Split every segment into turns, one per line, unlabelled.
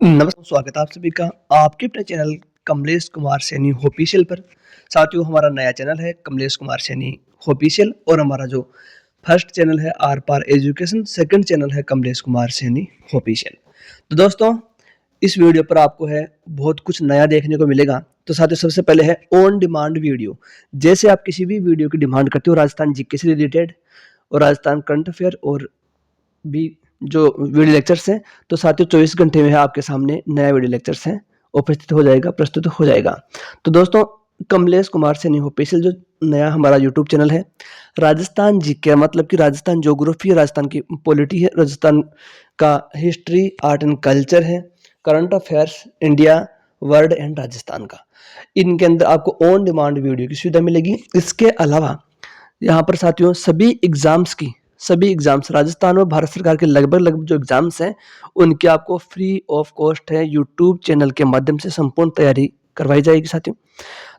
नमस्कार, स्वागत है आप सभी का आपके अपने चैनल कमलेश कुमार सैनी ऑफिशियल पर। साथियों, हमारा नया चैनल है कमलेश कुमार सैनी ऑफिशियल और हमारा जो फर्स्ट चैनल है Aar Paar education, second channel है कमलेश कुमार सैनी ऑफिशियल। तो दोस्तों, इस वीडियो पर आपको है बहुत कुछ नया देखने को मिलेगा। तो साथियों, सबसे पहले है ऑन डिमांड वीडियो। जैसे आप किसी भी वीडियो की डिमांड करते हो राजस्थान जीके से रिलेटेड और राजस्थान करंट अफेयर और भी जो वीडियो लेक्चर्स हैं, तो साथियों 24 घंटे में आपके सामने नया वीडियो लेक्चर्स हैं उपस्थित हो जाएगा, प्रस्तुत हो जाएगा। तो दोस्तों, कमलेश कुमार सैनी ऑफिशियल जो नया हमारा यूट्यूब चैनल है, राजस्थान जीके मतलब कि राजस्थान ज्योग्राफी है, राजस्थान की पॉलिटी है, राजस्थान का हिस्ट्री, आर्ट एंड कल्चर है, current affairs, India, world and Rajasthan का। इनके अंदर आपको ऑन डिमांड वीडियो की सुविधा मिलेगी। इसके अलावा यहाँ पर साथियों सभी एग्जाम्स राजस्थान और भारत सरकार के लगभग जो एग्जाम्स हैं, उनकी आपको फ्री ऑफ कॉस्ट है यूट्यूब चैनल के माध्यम से संपूर्ण तैयारी करवाई जाएगी साथियों।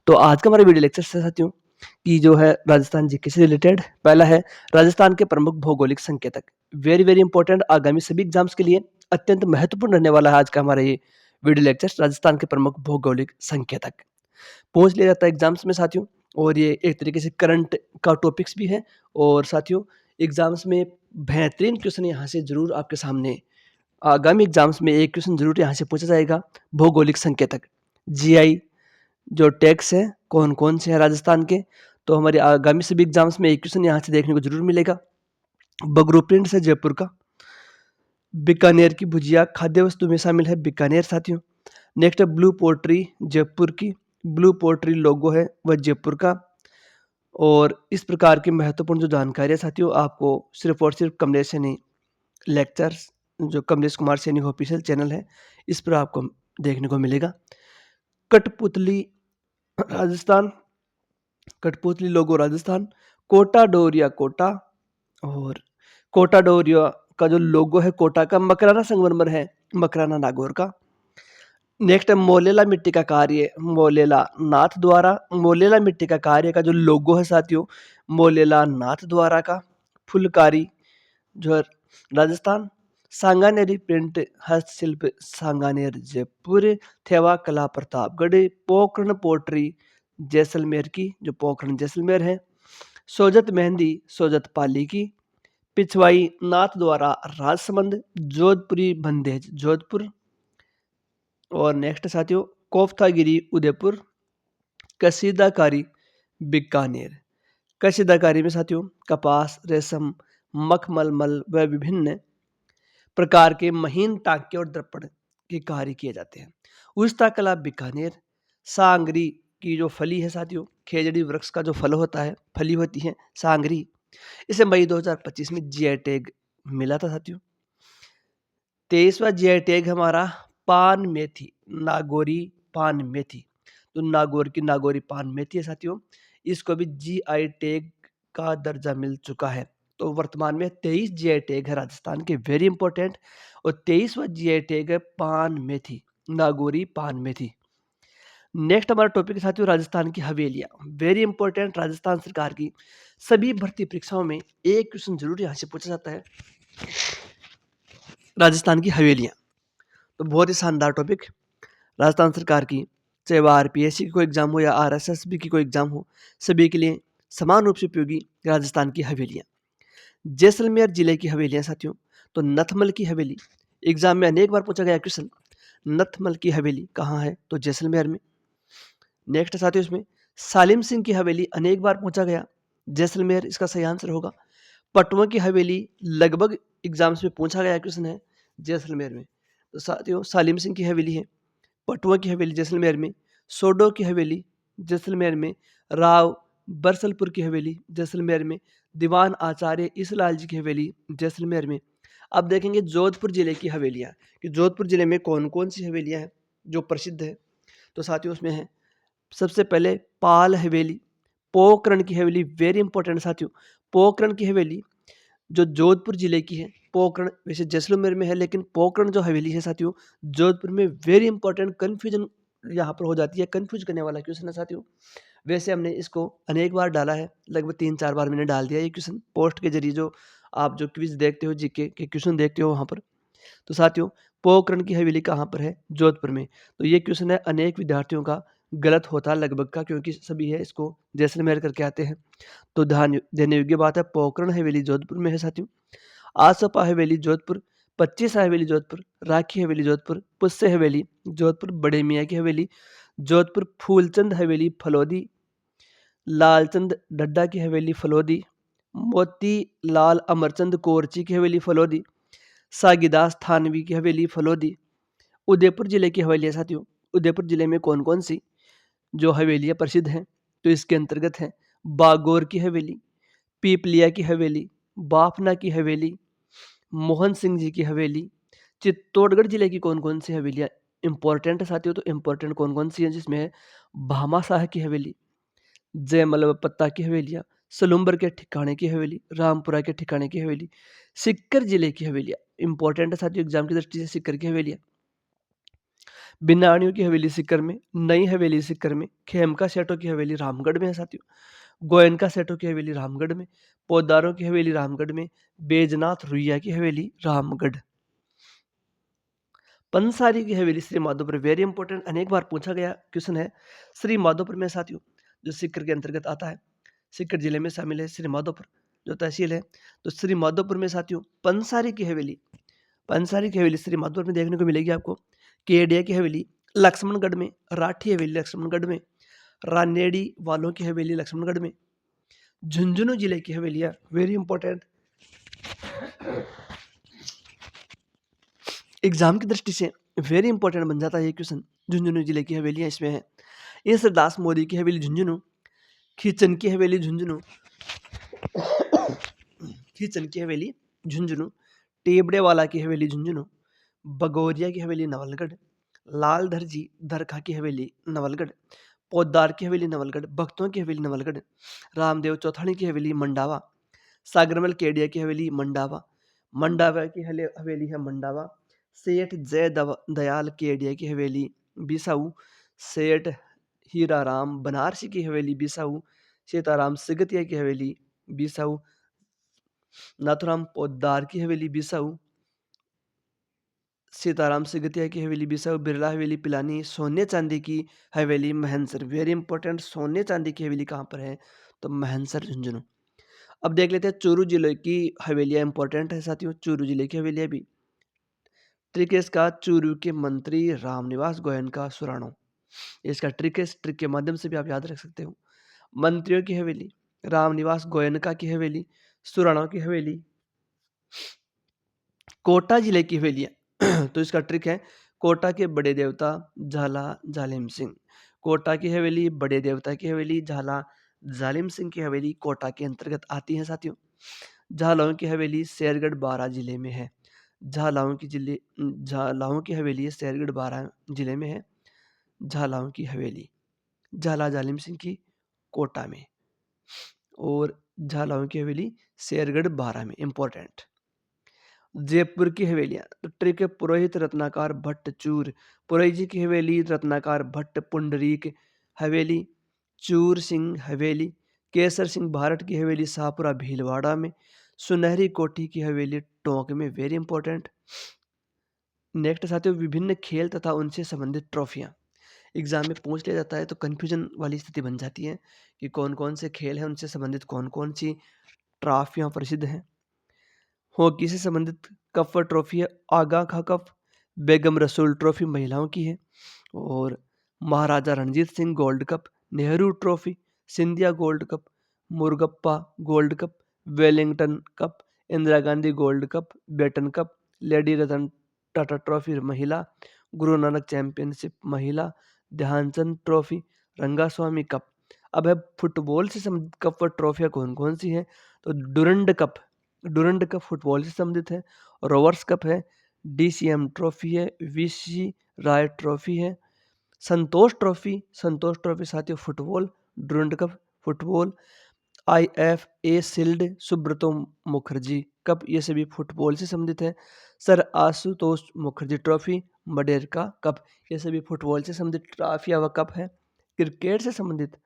तो आज का हमारा वीडियो लेक्चर है साथियों कि जो है राजस्थान जीके से रिलेटेड। पहला है राजस्थान के प्रमुख भौगोलिक संकेतक। वेरी वेरी इंपॉर्टेंट, आगामी सभी एग्जाम्स के लिए अत्यंत महत्वपूर्ण रहने वाला है आज का हमारा ये वीडियो लेक्चर, राजस्थान के प्रमुख भौगोलिक संकेतक। पूछ लिया जाता है एग्जाम्स में साथियों, और ये एक तरीके से करंट का टॉपिक्स भी है। और साथियों, एग्जाम्स में बेहतरीन क्वेश्चन यहाँ से जरूर आपके सामने आगामी एग्जाम्स में एक क्वेश्चन जरूर यहाँ से पूछा जाएगा। भौगोलिक संकेतक जीआई जो टैग्स है कौन कौन से हैं राजस्थान के, तो हमारे आगामी सभी एग्जाम्स में एक क्वेश्चन यहाँ से देखने को जरूर मिलेगा। बगरू प्रिंट है जयपुर का। बीकानेर की भुजिया खाद्य वस्तु में शामिल है बीकानेर साथियों। नेक्स्ट है ब्लू पोट्री जयपुर की। ब्लू पोट्री लोगो है वह जयपुर का। और इस प्रकार की महत्वपूर्ण जो जानकारी है साथियों, आपको सिर्फ और सिर्फ कमलेश सैनी लेक्चर्स, जो कमलेश कुमार सैनी ऑफिशियल चैनल है, इस पर आपको देखने को मिलेगा। कठपुतली राजस्थान, कठपुतली लोगो राजस्थान। कोटा डोरिया कोटा, और कोटा डोरिया का जो लोगो है कोटा का, मकराना संगमरमर है मकराना नागौर का। नेक्स्ट है मोलेला मिट्टी का कार्य, मोलेला नाथ द्वारा। मोलेला मिट्टी का कार्य का जो लोगो है साथियों, मोलेला नाथ द्वारा का। फुलकारी जो है राजस्थान। सांगानेरी प्रिंट हस्तशिल्प सांगानेर जयपुर। थेवा कला प्रतापगढ़। पोकरण पोट्री जैसलमेर की, जो पोकरण जैसलमेर है। सोजत मेहंदी सोजत पाली की। पिछवाई नाथ द्वारा राजसमंद। जोधपुरी बंदेज जोधपुर। और नेक्स्ट साथियों, कोफ्तागिरी उदयपुर। कसीदाकारी बीकानेर। कसीदाकारी में साथियों कपास, रेशम, मखमलमल व विभिन्न प्रकार के महीन टांके और दर्पण के कार्य किए जाते हैं। उस्ता कला बीकानेर। सांगरी की जो फली है साथियों, खेजड़ी वृक्ष का जो फल होता है, फली होती है सांगरी, इसे मई 2025 में जीआई टैग मिला था साथियों। 23वां जीआई टैग हमारा पान मेथी, नागौरी पान मेथी। तो नागौर की नागौरी पान मेथी है साथियों, इसको भी जीआई टैग का दर्जा मिल चुका है। तो वर्तमान में 23 जीआई टैग है राजस्थान के, वेरी इंपॉर्टेंट। और 23वां जीआई टैग है पान मेथी, नागौरी पान मेथी। नेक्स्ट हमारा टॉपिक है साथियों राजस्थान की हवेलियां, वेरी इंपॉर्टेंट। राजस्थान सरकार की सभी भर्ती परीक्षाओं में एक क्वेश्चन जरूर यहाँ से पूछा जाता है, राजस्थान की हवेलियां। तो बहुत ही शानदार टॉपिक। राजस्थान सरकार की, चाहे वह आरपीएससी की कोई एग्जाम हो या आरएसएसबी की कोई एग्जाम हो, सभी के लिए समान रूप से उपयोगी राजस्थान की हवेलियां। जैसलमेर जिले की हवेलियां साथियों, तो नथमल की हवेली, एग्जाम में अनेक बार पूछा गया क्वेश्चन, नथमल की हवेली कहाँ है, तो जैसलमेर में। नेक्स्ट साथियों, इसमें सालिम सिंह की हवेली अनेक बार पूछा गया, जैसलमेर इसका सही आंसर होगा। पटवा की हवेली लगभग एग्जाम्स में पूछा गया क्वेश्चन है, जैसलमेर में। तो साथियों सालिम सिंह की हवेली है पटवा की हवेली जैसलमेर में। सोडो की हवेली जैसलमेर में। राव बरसलपुर की हवेली जैसलमेर में। दीवान आचार्य ईसलाल जी की हवेली जैसलमेर में। अब देखेंगे जोधपुर जिले की हवेलियां कि जोधपुर जिले में कौन कौन सी हवेलियां हैं जो प्रसिद्ध है। तो साथियों उसमें है सबसे पहले पाल हवेली, पोकरण की हवेली, वेरी इंपॉर्टेंट साथियों। पोकरण की हवेली जो जोधपुर जिले की है, पोकरण वैसे जैसलमेर में है लेकिन पोकरण जो हवेली है साथियों जोधपुर में, वेरी इंपॉर्टेंट। कन्फ्यूजन यहाँ पर हो जाती है, कन्फ्यूज करने वाला क्वेश्चन है साथियों। वैसे हमने इसको अनेक बार डाला है, लगभग 3-4 बार मैंने डाल दिया ये क्वेश्चन पोस्ट के जरिए, जो आप जो क्विज देखते हो जीके के क्वेश्चन देखते हो वहाँ पर। तो साथियों पोखरण की हवेली कहाँ पर है? जोधपुर में। तो ये क्वेश्चन है अनेक विद्यार्थियों का गलत होता है लगभग का, क्योंकि सभी है इसको जैसलमेर करके आते हैं। तो ध्यान देने योग्य बात है, पोखरण हवेली जोधपुर में है साथियों। आसपा हवेली जोधपुर, पच्चीस हवेली जोधपुर, राखी हवेली जोधपुर, पुष्य हवेली जोधपुर, बड़े मियाँ की हवेली जोधपुर, फूलचंद हवेली फलोदी, लालचंद डड्डा की हवेली फलोदी, मोती लाल अमरचंद कोरची की हवेली फलोदी, सागीदास थानवी की हवेली फलोदी। उदयपुर जिले की हवेलियाँ साथियों, उदयपुर जिले में कौन कौन सी जो हवेलियाँ प्रसिद्ध हैं? तो इसके अंतर्गत है बागौर की हवेली, पीपलिया की हवेली, बाफना की हवेली, मोहन सिंह जी की हवेली। चित्तौड़गढ़ जिले की कौन कौन सी हवेलियाँ इंपॉर्टेंट है साथियों? तो इंपॉर्टेंट कौन कौन सी है जिसमें है भामाशाह की हवेली, जयमल पत्ता की हवेलियाँ, सलूम्बर के ठिकाने की हवेली, रामपुरा के ठिकाने की हवेली, सिक्कर जिले की हवेलियाँ इंपॉर्टेंट है साथियों एग्जाम की दृष्टि से। सिक्कर की हवेलियाँ बिनानियों की हवेली सिक्कर में, नई हवेली सिक्कर में, खेमका सेठों की हवेली रामगढ़ में है साथियों, गोयनका सेठों की हवेली रामगढ़ में, पोदारों की हवेली रामगढ़ में, बैजनाथ रुइया की हवेली रामगढ़। पंसारी की हवेली श्री माधोपुर, वेरी इंपॉर्टेंट, अनेक बार पूछा गया क्वेश्चन है। श्री माधोपुर में साथियों जो सिक्कर के अंतर्गत आता है, सिक्कर जिले में शामिल है श्री माधोपुर जो तहसील है। तो श्री माधोपुर में साथियों पंसारी की हवेली, पंसारी की हवेली श्री माधोपुर में देखने को मिलेगी आपको। केडिया की हवेली लक्ष्मणगढ़ में, राठी हवेली लक्ष्मणगढ़ में, रानेड़ी वालों की हवेली लक्ष्मणगढ़ में, झुंझुनू जिले की हवेलियां वेरी इंपॉर्टेंट एग्जाम की दृष्टि से, वेरी इंपॉर्टेंट बन जाता है ये क्वेश्चन। झुंझुनू जिले की हवेलियां इसमें है ईश्वरदास मोदी की हवेली झुंझुनू, खींचन की हवेली झुंझुनू, खींचन की हवेली झुंझुनू, टेबड़े वाला की हवेली झुंझुनू, बगोरिया की हवेली नवलगढ़, लाल धरजी दरखा की हवेली नवलगढ़, पोद्दार की हवेली नवलगढ़, भक्तों की हवेली नवलगढ़, रामदेव चौथानी की हवेली मंडावा, सागरमल केडिया की हवेली मंडावा, मंडावा की हवेली है मंडावा, सेठ दयाल केडिया की हवेली बिसाऊ, सेठ हीराराम बनारसी की हवेली बिसाऊ, सीताराम सिगतिया की हवेली बिसाऊ, नाथुराम पोद्दार की हवेली बिसाऊ, सीताराम सिगतिया की हवेली बिसाऊ, बिरला हवेली पिलानी, सोने चांदी की हवेली महनसर, वेरी इंपॉर्टेंट, सोने चांदी की हवेली कहाँ पर है? तो महनसर झुंझुनू। अब देख लेते हैं चूरू जिले की हवेलियां इंपॉर्टेंट है साथियों, चूरू जिले की हवेलियां भी। ट्रिक है इसका, चूरू के मंत्री रामनिवास गोयनका सुराणो, इसका ट्रिक है, इस ट्रिक के माध्यम से भी आप याद रख सकते हो। मंत्रियों की हवेली रामनिवास गोयनका की हवेली, सुराणो की हवेली, कोटा जिले की हवेलियां तो इसका ट्रिक है, कोटा के बड़े देवता झाला जालिम सिंह, कोटा की हवेली बड़े देवता की हवेली झाला जालिम सिंह की हवेली कोटा के अंतर्गत आती है साथियों। झालाओं की हवेली शेरगढ़ बारां जिले में है, झालाओं की हवेली शेरगढ़ बारां जिले में है, झालाओं की हवेली झाला जालिम सिंह की कोटा में, और झालाओं की हवेली शेरगढ़ बारां में, इंपॉर्टेंट। जयपुर की हवेलियां तो ट्रिक है, पुरोहित रत्नाकार भट्ट चूर, पुरोहित जी की हवेली रत्नाकार भट्ट पुंडरीक हवेली, चूर सिंह हवेली, केसर सिंह भारत की हवेली शाहपुरा भीलवाड़ा में, सुनहरी कोठी की हवेली टोंक में, वेरी इंपॉर्टेंट। नेक्स्ट साथियों विभिन्न खेल तथा उनसे संबंधित ट्रॉफियां, एग्जाम में पूछ लिया जाता है तो कंफ्यूजन वाली स्थिति बन जाती है कि कौन कौन से खेल हैं, उनसे संबंधित कौन कौन सी ट्रॉफियां प्रसिद्ध हैं। हॉकी से संबंधित कप ट्रॉफी है आगा खा कप, बेगम रसूल ट्रॉफी महिलाओं की है, और Maharaja Ranjit Singh gold cup, Nehru trophy, Scindia gold cup, Murugappa gold cup, Wellington cup, Indira Gandhi gold cup, Beighton cup, lady Ratan Tata trophy महिला, गुरु नानक चैंपियनशिप महिला, ध्यानचंद ट्रॉफी, रंगास्वामी कप। अब है फुटबॉल से संबंधित कप व ट्रॉफियाँ कौन कौन सी हैं? तो डुरंड कप फुटबॉल से संबंधित है, रोवर्स कप है, डीसीएम ट्रॉफी है, वीसी राय ट्रॉफी है, संतोष ट्रॉफी साथियों football, Durand cup football, IFA shield Subroto Mukherjee cup, ये सभी फुटबॉल से संबंधित है, सर आशुतोष मुखर्जी ट्रॉफी, मडेरका कप, ये सभी फुटबॉल से संबंधित ट्रॉफियां व कप है। क्रिकेट से संबंधित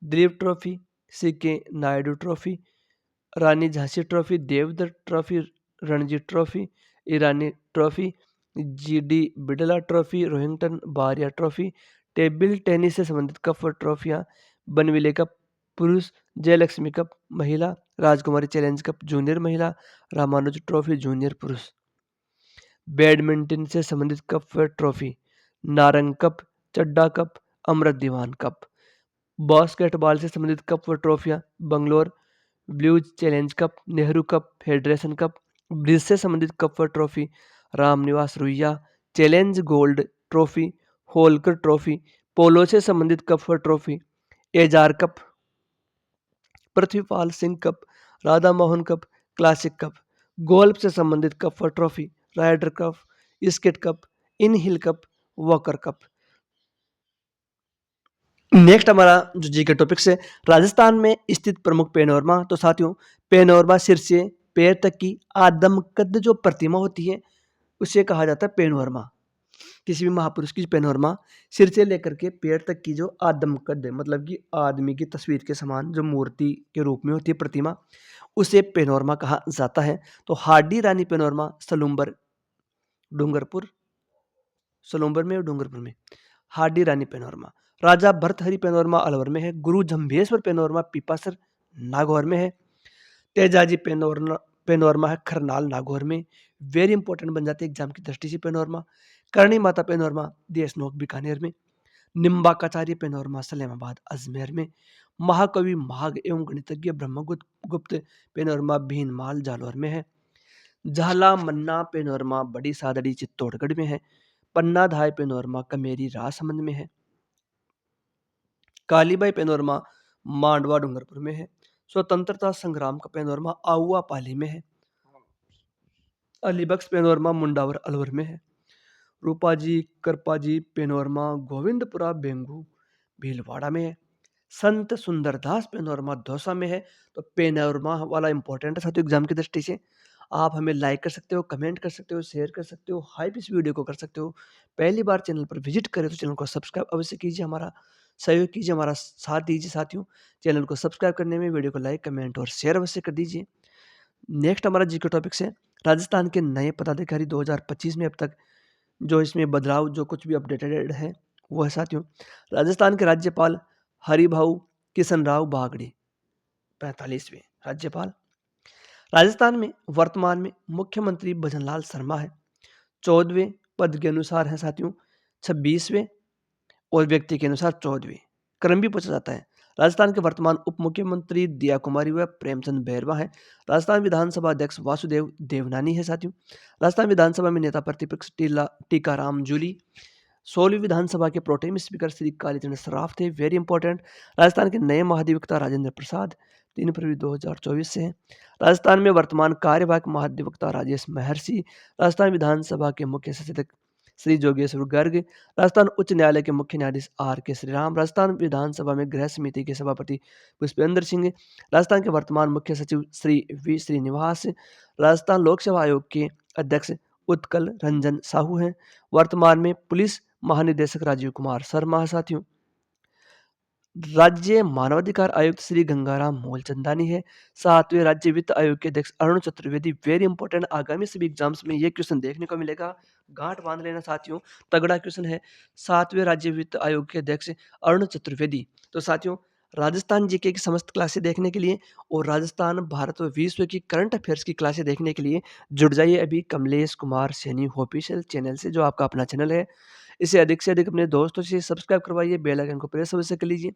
Duleep trophy, CK Naidu trophy, Rani Jhansi trophy, Deodhar trophy, Ranji trophy, Irani trophy, GD Birla trophy, Rohinton Baria trophy, table tennis से संबंधित कप और ट्रॉफियां, बनविले कप पुरुष, जयलक्ष्मी कप महिला, राजकुमारी चैलेंज कप जूनियर महिला, रामानुज ट्रॉफी जूनियर पुरुष। बैडमिंटन से संबंधित कप व trophy, Narang cup, Chadha cup, Amrit Diwan cup. Basketball से संबंधित कप व ट्रॉफियां, Bangalore blues challenge cup, Nehru cup, federation cup. Bridge से संबंधित कप व trophy, Ramniwas Ruia challenge gold trophy, Holkar trophy. Polo से संबंधित कप व trophy, Ezra cup, Prithvipal Singh cup, Radha Mohan cup, classic cup. Golf से संबंधित कप व trophy, rider cup, skate cup, इन हिल कप, वॉकर कप। नेक्स्ट हमारा जो जी के टॉपिक्स है, राजस्थान में स्थित प्रमुख पेनोरमा। तो साथियों, पेनोरमा सिर से पैर तक की आदमकद जो प्रतिमा होती है उसे कहा जाता है पेनोरमा। किसी भी महापुरुष की पेनोरमा सिर से लेकर के पैर तक की जो आदमकद है, मतलब कि आदमी की तस्वीर के समान जो मूर्ति के रूप में होती है प्रतिमा, उसे पेनोरमा कहा जाता है। तो हाडी रानी पेनोरमा सलूम्बर डूंगरपुर, सलूम्बर में और डूंगरपुर में। हाडी रानी पेनोरमा, राजा भर्तहरि पेनोरमा अलवर में है। गुरु जम्भेश्वर पेनोरमा पीपासर नागौर में है। तेजाजी पेनोरमा है खरनाल नागौर में। वेरी इंपॉर्टेंट बन जाते हैं एग्जाम की दृष्टि से पेनोरमा। करणी माता पेनोरमा देशनोक बीकानेर में। निम्बाकाचार्य पेनोरमा सलेमाबाद अजमेर में। महाकवि महाग एवं गणितज्ञ ब्रह्मगुप्त गुप्त पेनोरमा भीनमाल जालौर में है। झाला मन्ना पेनोरमा बड़ी सादड़ी चित्तौड़गढ़ में है। पन्ना धाय पेनोरमा कमेरी राजसमंद में है। कालीबाई पेनोरमा मांडवा डूंगरपुर में है। स्वतंत्रता संग्राम का पेनोरमा आउआ पाली में है। अलीबख्श पेनोरमा मुंडावर अलवर में है। रूपाजी करपाजी पेनोरमा गोविंदपुरा बेंगू भीलवाड़ा में है। संत सुंदरदास पेनोरमा दौसा में है। तो पेनोरमा वाला इंपॉर्टेंट है साथियों एग्जाम की दृष्टि से। आप हमें लाइक कर सकते हो, कमेंट कर सकते हो, शेयर कर सकते हो, हाइप इस वीडियो को कर सकते हो। पहली बार चैनल पर विजिट करें तो चैनल को सब्सक्राइब अवश्य कीजिए, हमारा सहयोग कीजिए, हमारा साथ दीजिए साथियों। चैनल को सब्सक्राइब करने में, वीडियो को लाइक कमेंट और शेयर अवश्य कर दीजिए। नेक्स्ट हमारा जीके टॉपिक है राजस्थान के नए पदाधिकारी 2025 में अब तक जो इसमें बदलाव जो कुछ भी अपडेटेड है वो है साथियों। राजस्थान के राज्यपाल हरिभाऊ किशन राव बागड़ी 45वें राज्यपाल। राजस्थान में वर्तमान में मुख्यमंत्री भजनलाल शर्मा है। 14वें पद के अनुसार है साथियों 26वें, और व्यक्ति के अनुसार 14वें। क्रम भी पूछा जाता है। राजस्थान के वर्तमान उप मुख्यमंत्री दिया कुमारी व प्रेमचंद बैरवा है। राजस्थान विधानसभा अध्यक्ष वासुदेव देवनानी है साथियों। राजस्थान विधानसभा में नेता प्रतिपक्ष टीकाराम जूली। 16वीं विधानसभा के प्रोटेम स्पीकर श्री कालीचरण सराफ थे। Very important. राजस्थान के नए महाधिवक्ता राजेंद्र प्रसाद 3 फरवरी 2024 से हैं। राजस्थान में वर्तमान कार्यवाहक महाधिवक्ता राजेश महर्षि। राजस्थान विधानसभा के मुख्य सचेतक श्री जोगेश्वर गर्ग। राजस्थान उच्च न्यायालय के मुख्य न्यायाधीश आर के श्रीराम। राजस्थान विधानसभा में गृह समिति के सभापति पुष्पेंद्र सिंह। राजस्थान के वर्तमान मुख्य सचिव श्री वी श्रीनिवास। राजस्थान लोक सेवा आयोग के अध्यक्ष उत्कल रंजन साहू हैं। वर्तमान में पुलिस महानिदेशक राजीव कुमार शर्मा है साथियों। राज्य मानवाधिकार आयुक्त श्री गंगाराम मूलचंदानी है। 7वें राज्य वित्त आयोग के अध्यक्ष अरुण चतुर्वेदी। वेरी इंपॉर्टेंट, आगामी सभी एग्जाम्स में ये क्वेश्चन देखने को मिलेगा, गांठ बांध लेना साथियों, तगड़ा क्वेश्चन है। 7वें राज्य वित्त आयोग के अध्यक्ष अरुण चतुर्वेदी। तो साथियों, राजस्थान जीके की समस्त क्लासें देखने के लिए और राजस्थान भारत व विश्व की करंट अफेयर्स की क्लासें देखने के लिए जुड़ जाइए अभी कमलेश कुमार सैनी ऑफिशियल चैनल से, जो आपका अपना चैनल है। इसे अधिक से अधिक अपने दोस्तों से सब्सक्राइब करवाइए, बेल आइकन को प्रेस अवश्य कर लीजिए।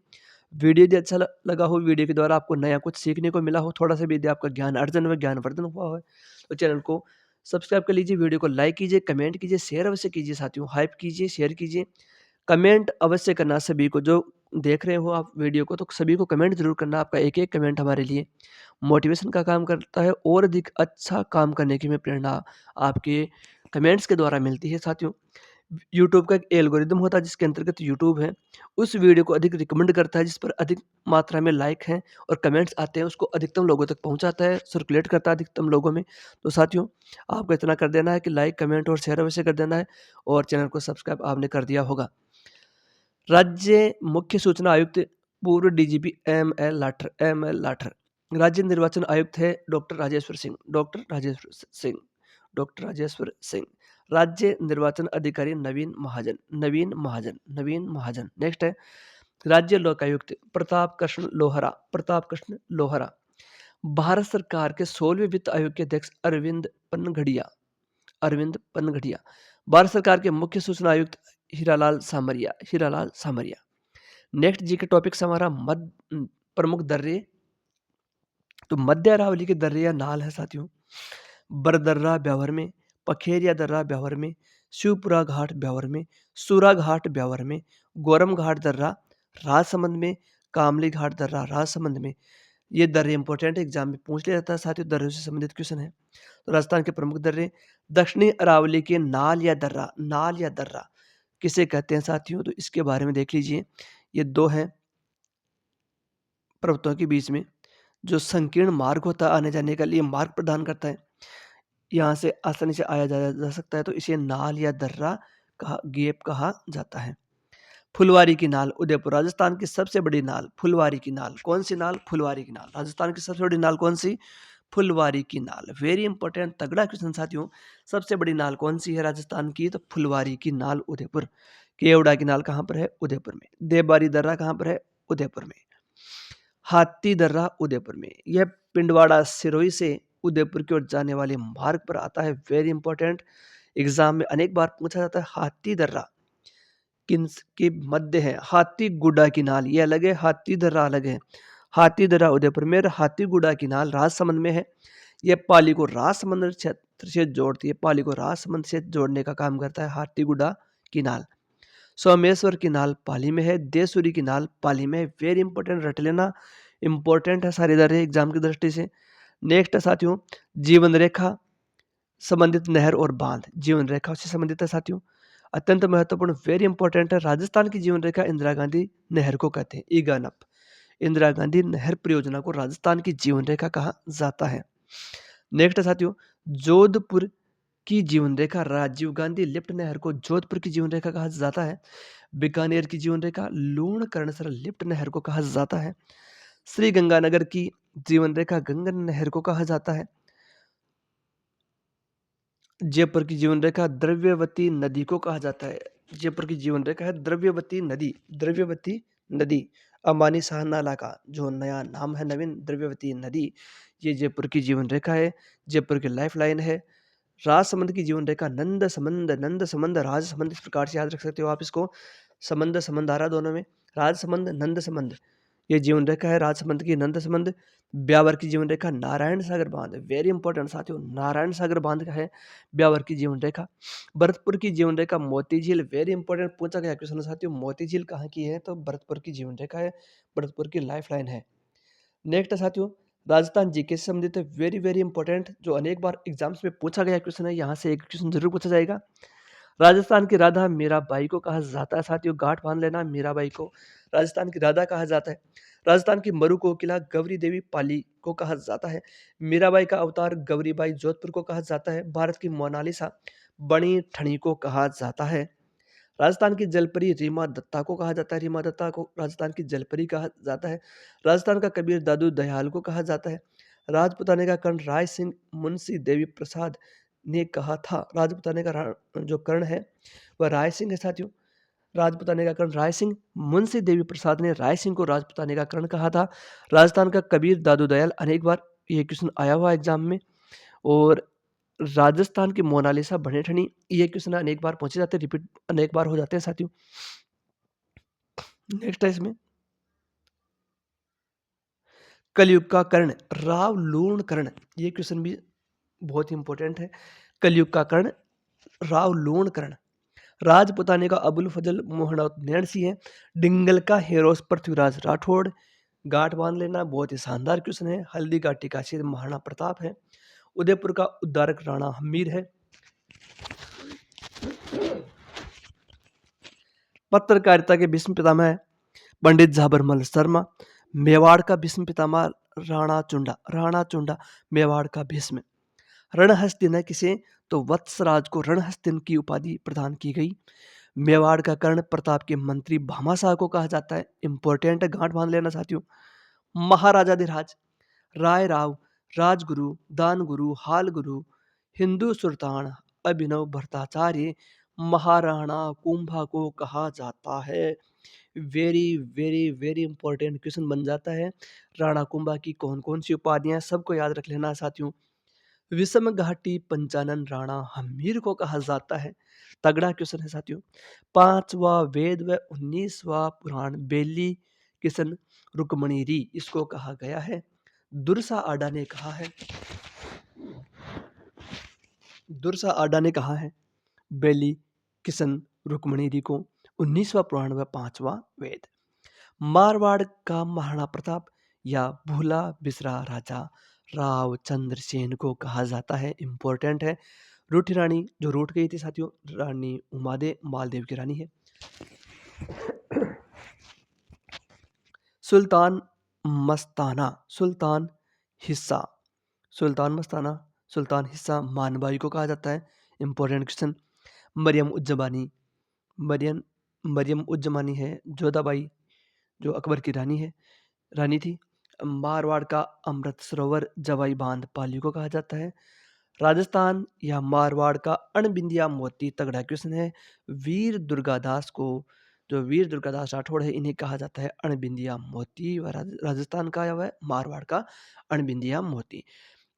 वीडियो यदि अच्छा लगा हो, वीडियो के द्वारा आपको नया कुछ सीखने को मिला हो, थोड़ा सा भी यदि आपका ज्ञान अर्जन व ज्ञानवर्धन हुआ हो, तो चैनल को सब्सक्राइब कर लीजिए, वीडियो को लाइक कीजिए, कमेंट कीजिए, शेयर अवश्य कीजिए साथियों, हाइप कीजिए, शेयर कीजिए, कमेंट अवश्य करना सभी को। जो देख रहे हो आप वीडियो को, तो सभी को कमेंट जरूर करना। आपका एक एक कमेंट हमारे लिए मोटिवेशन का काम करता है और अधिक अच्छा काम करने की हमें प्रेरणा आपके कमेंट्स के द्वारा मिलती है साथियों। यूट्यूब का एक एल्गोरिदम होता है जिसके अंतर्गत यूट्यूब है उस वीडियो को अधिक रिकमेंड करता है जिस पर अधिक मात्रा में लाइक हैं और कमेंट्स आते हैं, उसको अधिकतम लोगों तक पहुंचाता है, सर्कुलेट करता है अधिकतम लोगों में। तो साथियों, आपको इतना कर देना है कि लाइक कमेंट और शेयर अवश्य कर देना है और चैनल को सब्सक्राइब आपने कर दिया होगा। राज्य मुख्य सूचना आयुक्त पूर्व डीजीपी एम एल लाठर। राज्य निर्वाचन आयुक्त है डॉक्टर राजेश्वर सिंह। राज्य निर्वाचन अधिकारी नवीन महाजन, नवीन महाजन, नवीन महाजन। नेक्स्ट है राज्य लोकायुक्त प्रताप कृष्ण लोहरा, प्रताप कृष्ण लोहरा। भारत सरकार के 16वें वित्त आयोग के अध्यक्ष अरविंद पनघड़िया, अरविंद पनघड़िया। भारत सरकार के मुख्य सूचना आयुक्त हीरालाल सामरिया, हीरालाल सामरिया। नेक्स्ट जी के टॉपिक्स हमारा प्रमुख दर्रे, तो मध्य अरावली के दर्रे या नाल है साथियों, बरदर्रा ब्यावर में, पखेरिया दर्रा ब्यावर में, शिवपुरा घाट ब्यावर में, सूरा घाट ब्यावर में, गोरम घाट दर्रा राजसमंद में, कामली घाट दर्रा राजसमंद में। ये दर्रे इंपॉर्टेंट एग्जाम में पूछ लिया जाता है साथियों, दर्रे से संबंधित क्वेश्चन है। तो राजस्थान के प्रमुख दर्रे, दक्षिणी अरावली के नाल या दर्रा, नाल या दर्रा किसे कहते हैं साथियों, तो इसके बारे में देख लीजिए। ये दो हैं पर्वतों के बीच में जो संकीर्ण मार्ग होता है, आने जाने के लिए मार्ग प्रदान करता है, यहाँ से आसानी से आया जा सकता है, तो इसे नाल या दर्रा कहा, गेप कहा जाता है। फुलवारी की नाल उदयपुर, राजस्थान की सबसे बड़ी नाल फुलवारी की नाल। कौन सी नाल? फुलवारी की नाल। राजस्थान की सबसे बड़ी नाल कौन सी? फुलवारी की नाल। वेरी इंपॉर्टेंट तगड़ा क्वेश्चन साथियों। सबसे बड़ी नाल कौन सी है राजस्थान की? तो फुलवारी की नाल उदयपुर। केवड़ा की नाल कहाँ पर है? उदयपुर में। देवबारी दर्रा कहाँ पर है? उदयपुर में। हाथी दर्रा उदयपुर में। यह पिंडवाड़ा सिरोही से उदयपुर की ओर जाने वाले मार्ग पर आता है। वेरी इंपॉर्टेंट, एग्जाम में अनेक बार पूछा जाता है। हाथी दर्रा किन के मध्य है? हाथी गुडा की नाल, ये अलग है, हाथी दर्रा अलग है। हाथी दर्रा उदयपुर में, हाथी गुडा की नाल राजसमंद में है। यह पाली को राजसमंद क्षेत्र से जोड़ती है, पाली को राजसमंद से जोड़ने का काम करता है हाथी गुडा की नाल। सोमेश्वर की नाल पाली में है, देसूरी की नाल पाली में है। वेरी इंपॉर्टेंट, रट लेना, इंपॉर्टेंट है सारे दर्रे एग्जाम की दृष्टि से। नेक्स्ट है साथियों जीवन रेखा संबंधित नहर और बांध, जीवन रेखा से संबंधित है साथियों, अत्यंत महत्वपूर्ण, वेरी इंपॉर्टेंट है। राजस्थान की जीवन रेखा इंदिरा गांधी नहर को कहते हैं, ईगानप। इंदिरा गांधी नहर परियोजना को राजस्थान की जीवन रेखा कहा जाता है। नेक्स्ट है साथियों जोधपुर की जीवन रेखा, राजीव गांधी लिफ्ट नहर को जोधपुर की जीवन रेखा कहा जाता है। बीकानेर की जीवन रेखा लूणकरणसर लिफ्ट नहर को कहा जाता है। श्री गंगानगर की जीवन रेखा गंगा नहर को कहा जाता है। जयपुर की जीवन रेखा द्रव्यवती नदी को कहा जाता है। जयपुर की जीवन रेखा है द्रव्यवती नदी, द्रव्यवती नदी। अमानी शाह नाला का जो नया नाम है नवीन, द्रव्यवती नदी, ये जयपुर की जीवन रेखा है, जयपुर की लाइफ लाइन है। राजसमंद की जीवन रेखा नंद समंद, नंद समंद राजसमंद, इस प्रकार से याद रख सकते हो आप इसको। समंद समंद आ रहा दोनों में, राजसमंद नंद समंद, ये जीवन रेखा है राजसमंद की, नंद समंद। ब्यावर की जीवन रेखा नारायण सागर बांध, वेरी इंपॉर्टेंट साथियों, नारायण सागर बांध का है ब्यावर की जीवन रेखा। भरतपुर की जीवन रेखा मोती झील, वेरी इंपॉर्टेंट पूछा गया क्वेश्चन है साथियों, मोती झील कहाँ की है? तो भरतपुर की जीवन रेखा है, भरतपुर की लाइफ लाइन है। नेक्स्ट है साथियों राजस्थान जीके से संबंधित है, वेरी वेरी इंपॉर्टेंट, जो अनेक बार एग्जाम्स में पूछा गया क्वेश्चन है, यहाँ से एक क्वेश्चन जरूर पूछा जाएगा। राजस्थान की राधा मीराबाई को कहा जाता है साथियों, गांठ बांध लेना, मीराबाई को राजस्थान की राधा कहा जाता है। राजस्थान की मरु कोकिला गौरी देवी पाली को कहा जाता है। मीराबाई का अवतार गौरीबाई जोधपुर को कहा जाता है। भारत की मोनालिसा बणी ठणी को कहा जाता है। राजस्थान की जलपरी रीमा दत्ता को कहा जाता है, रीमा दत्ता को राजस्थान की जलपरी कहा जाता है। राजस्थान का कबीर दादू दयाल को कहा जाता है। राजपुताने का कर्ण राय सिंह मुंशी देवी प्रसाद ने कहा था। राजपुताने का जो कर्ण है वह राय सिंह है साथियों। राजपुताने का कर्ण राय सिंह, मुंशी देवी प्रसाद ने राय सिंह को राजपुताने का कर्ण कहा था। राजस्थान का कबीर दादू दयाल, अनेक बार ये क्वेश्चन आया हुआ एग्जाम में। और राजस्थान की मोनालिसा बनेठनी, ये क्वेश्चन अनेक बार पूछे जाते हैं, रिपीट अनेक बार हो जाते हैं साथियों। नेक्स्ट है इसमें कलयुग का कर्ण राव लूण कर्ण, ये क्वेश्चन भी बहुत इंपॉर्टेंट है। कलयुग का कर्ण राव लूण कर्ण। राजपुताने का अबुल फजल मोहनौत नैणसी है। डिंगल का हेरोस पृथ्वीराज राठौड़, गांठ बांध लेना, बहुत ही शानदार क्वेश्चन है। हल्दी घाटी का शेर महाराणा प्रताप है। उदयपुर का उद्धारक राणा हमीर है। पत्रकारिता के भीष्म पितामह है पंडित झाबरमल शर्मा। मेवाड़ का भीष्म पितामह राणा चुंडा, राणा चुंडा मेवाड़ का भीष्म। रणहस्तिन है किसे? तो वत्सराज को रणहस्तिन की उपाधि प्रदान की गई। मेवाड़ का कर्ण प्रताप के मंत्री भामाशाह को कहा जाता है। इंपॉर्टेंट है, गांठ बांध लेना साथियों। महाराजाधिराज राय राव, राजगुरु, दानगुरु, हाल गुरु, हिंदू सुल्तान, अभिनव भट्टाचार्य महाराणा कुंभा को कहा जाता है। Very very very important question बन जाता है। राणा कुंभा की कौन कौन सी उपाधियां, सबको याद रख लेना साथियों। विषम घाटी पंचानन राणा हमीर को कहा जाता है। तगड़ा क्वेश्चन है साथियों। पांचवा वेद व 19वां पुराण बेली किशन रुक्मणी री इसको कहा गया है। दुर्सा आडा ने कहा है, दुर्सा आडा ने कहा है बेली किशन रुक्मणी री को 19वां पुराण व 5वां वेद। मारवाड़ का महाराणा प्रताप या भूला बिसरा राजा राव चंद्रसेन को कहा जाता है। इंपॉर्टेंट है। रूठी रानी जो रूठ गई थी साथियों, रानी उमादे मालदेव की रानी है। सुल्तान मस्ताना सुल्तान हिस्सा सुल्तान मस्ताना सुल्तान हिस्सा मानबाई को कहा जाता है। Important question. मरियम उज्जमानी मरियम मरियम उज्जमानी है जोधाबाई जो अकबर की रानी थी। मारवाड़ का अमृत सरोवर जवाई बांध पाली को कहा जाता है। राजस्थान या मारवाड़ का अणबिंदिया मोती तगड़ा क्वेश्चन है। वीर दुर्गादास को, जो वीर दुर्गादास राठौड़ है, इन्हें कहा जाता है अणबिंदिया मोती। वह राजस्थान का या वह मारवाड़ का अणबिंदिया मोती।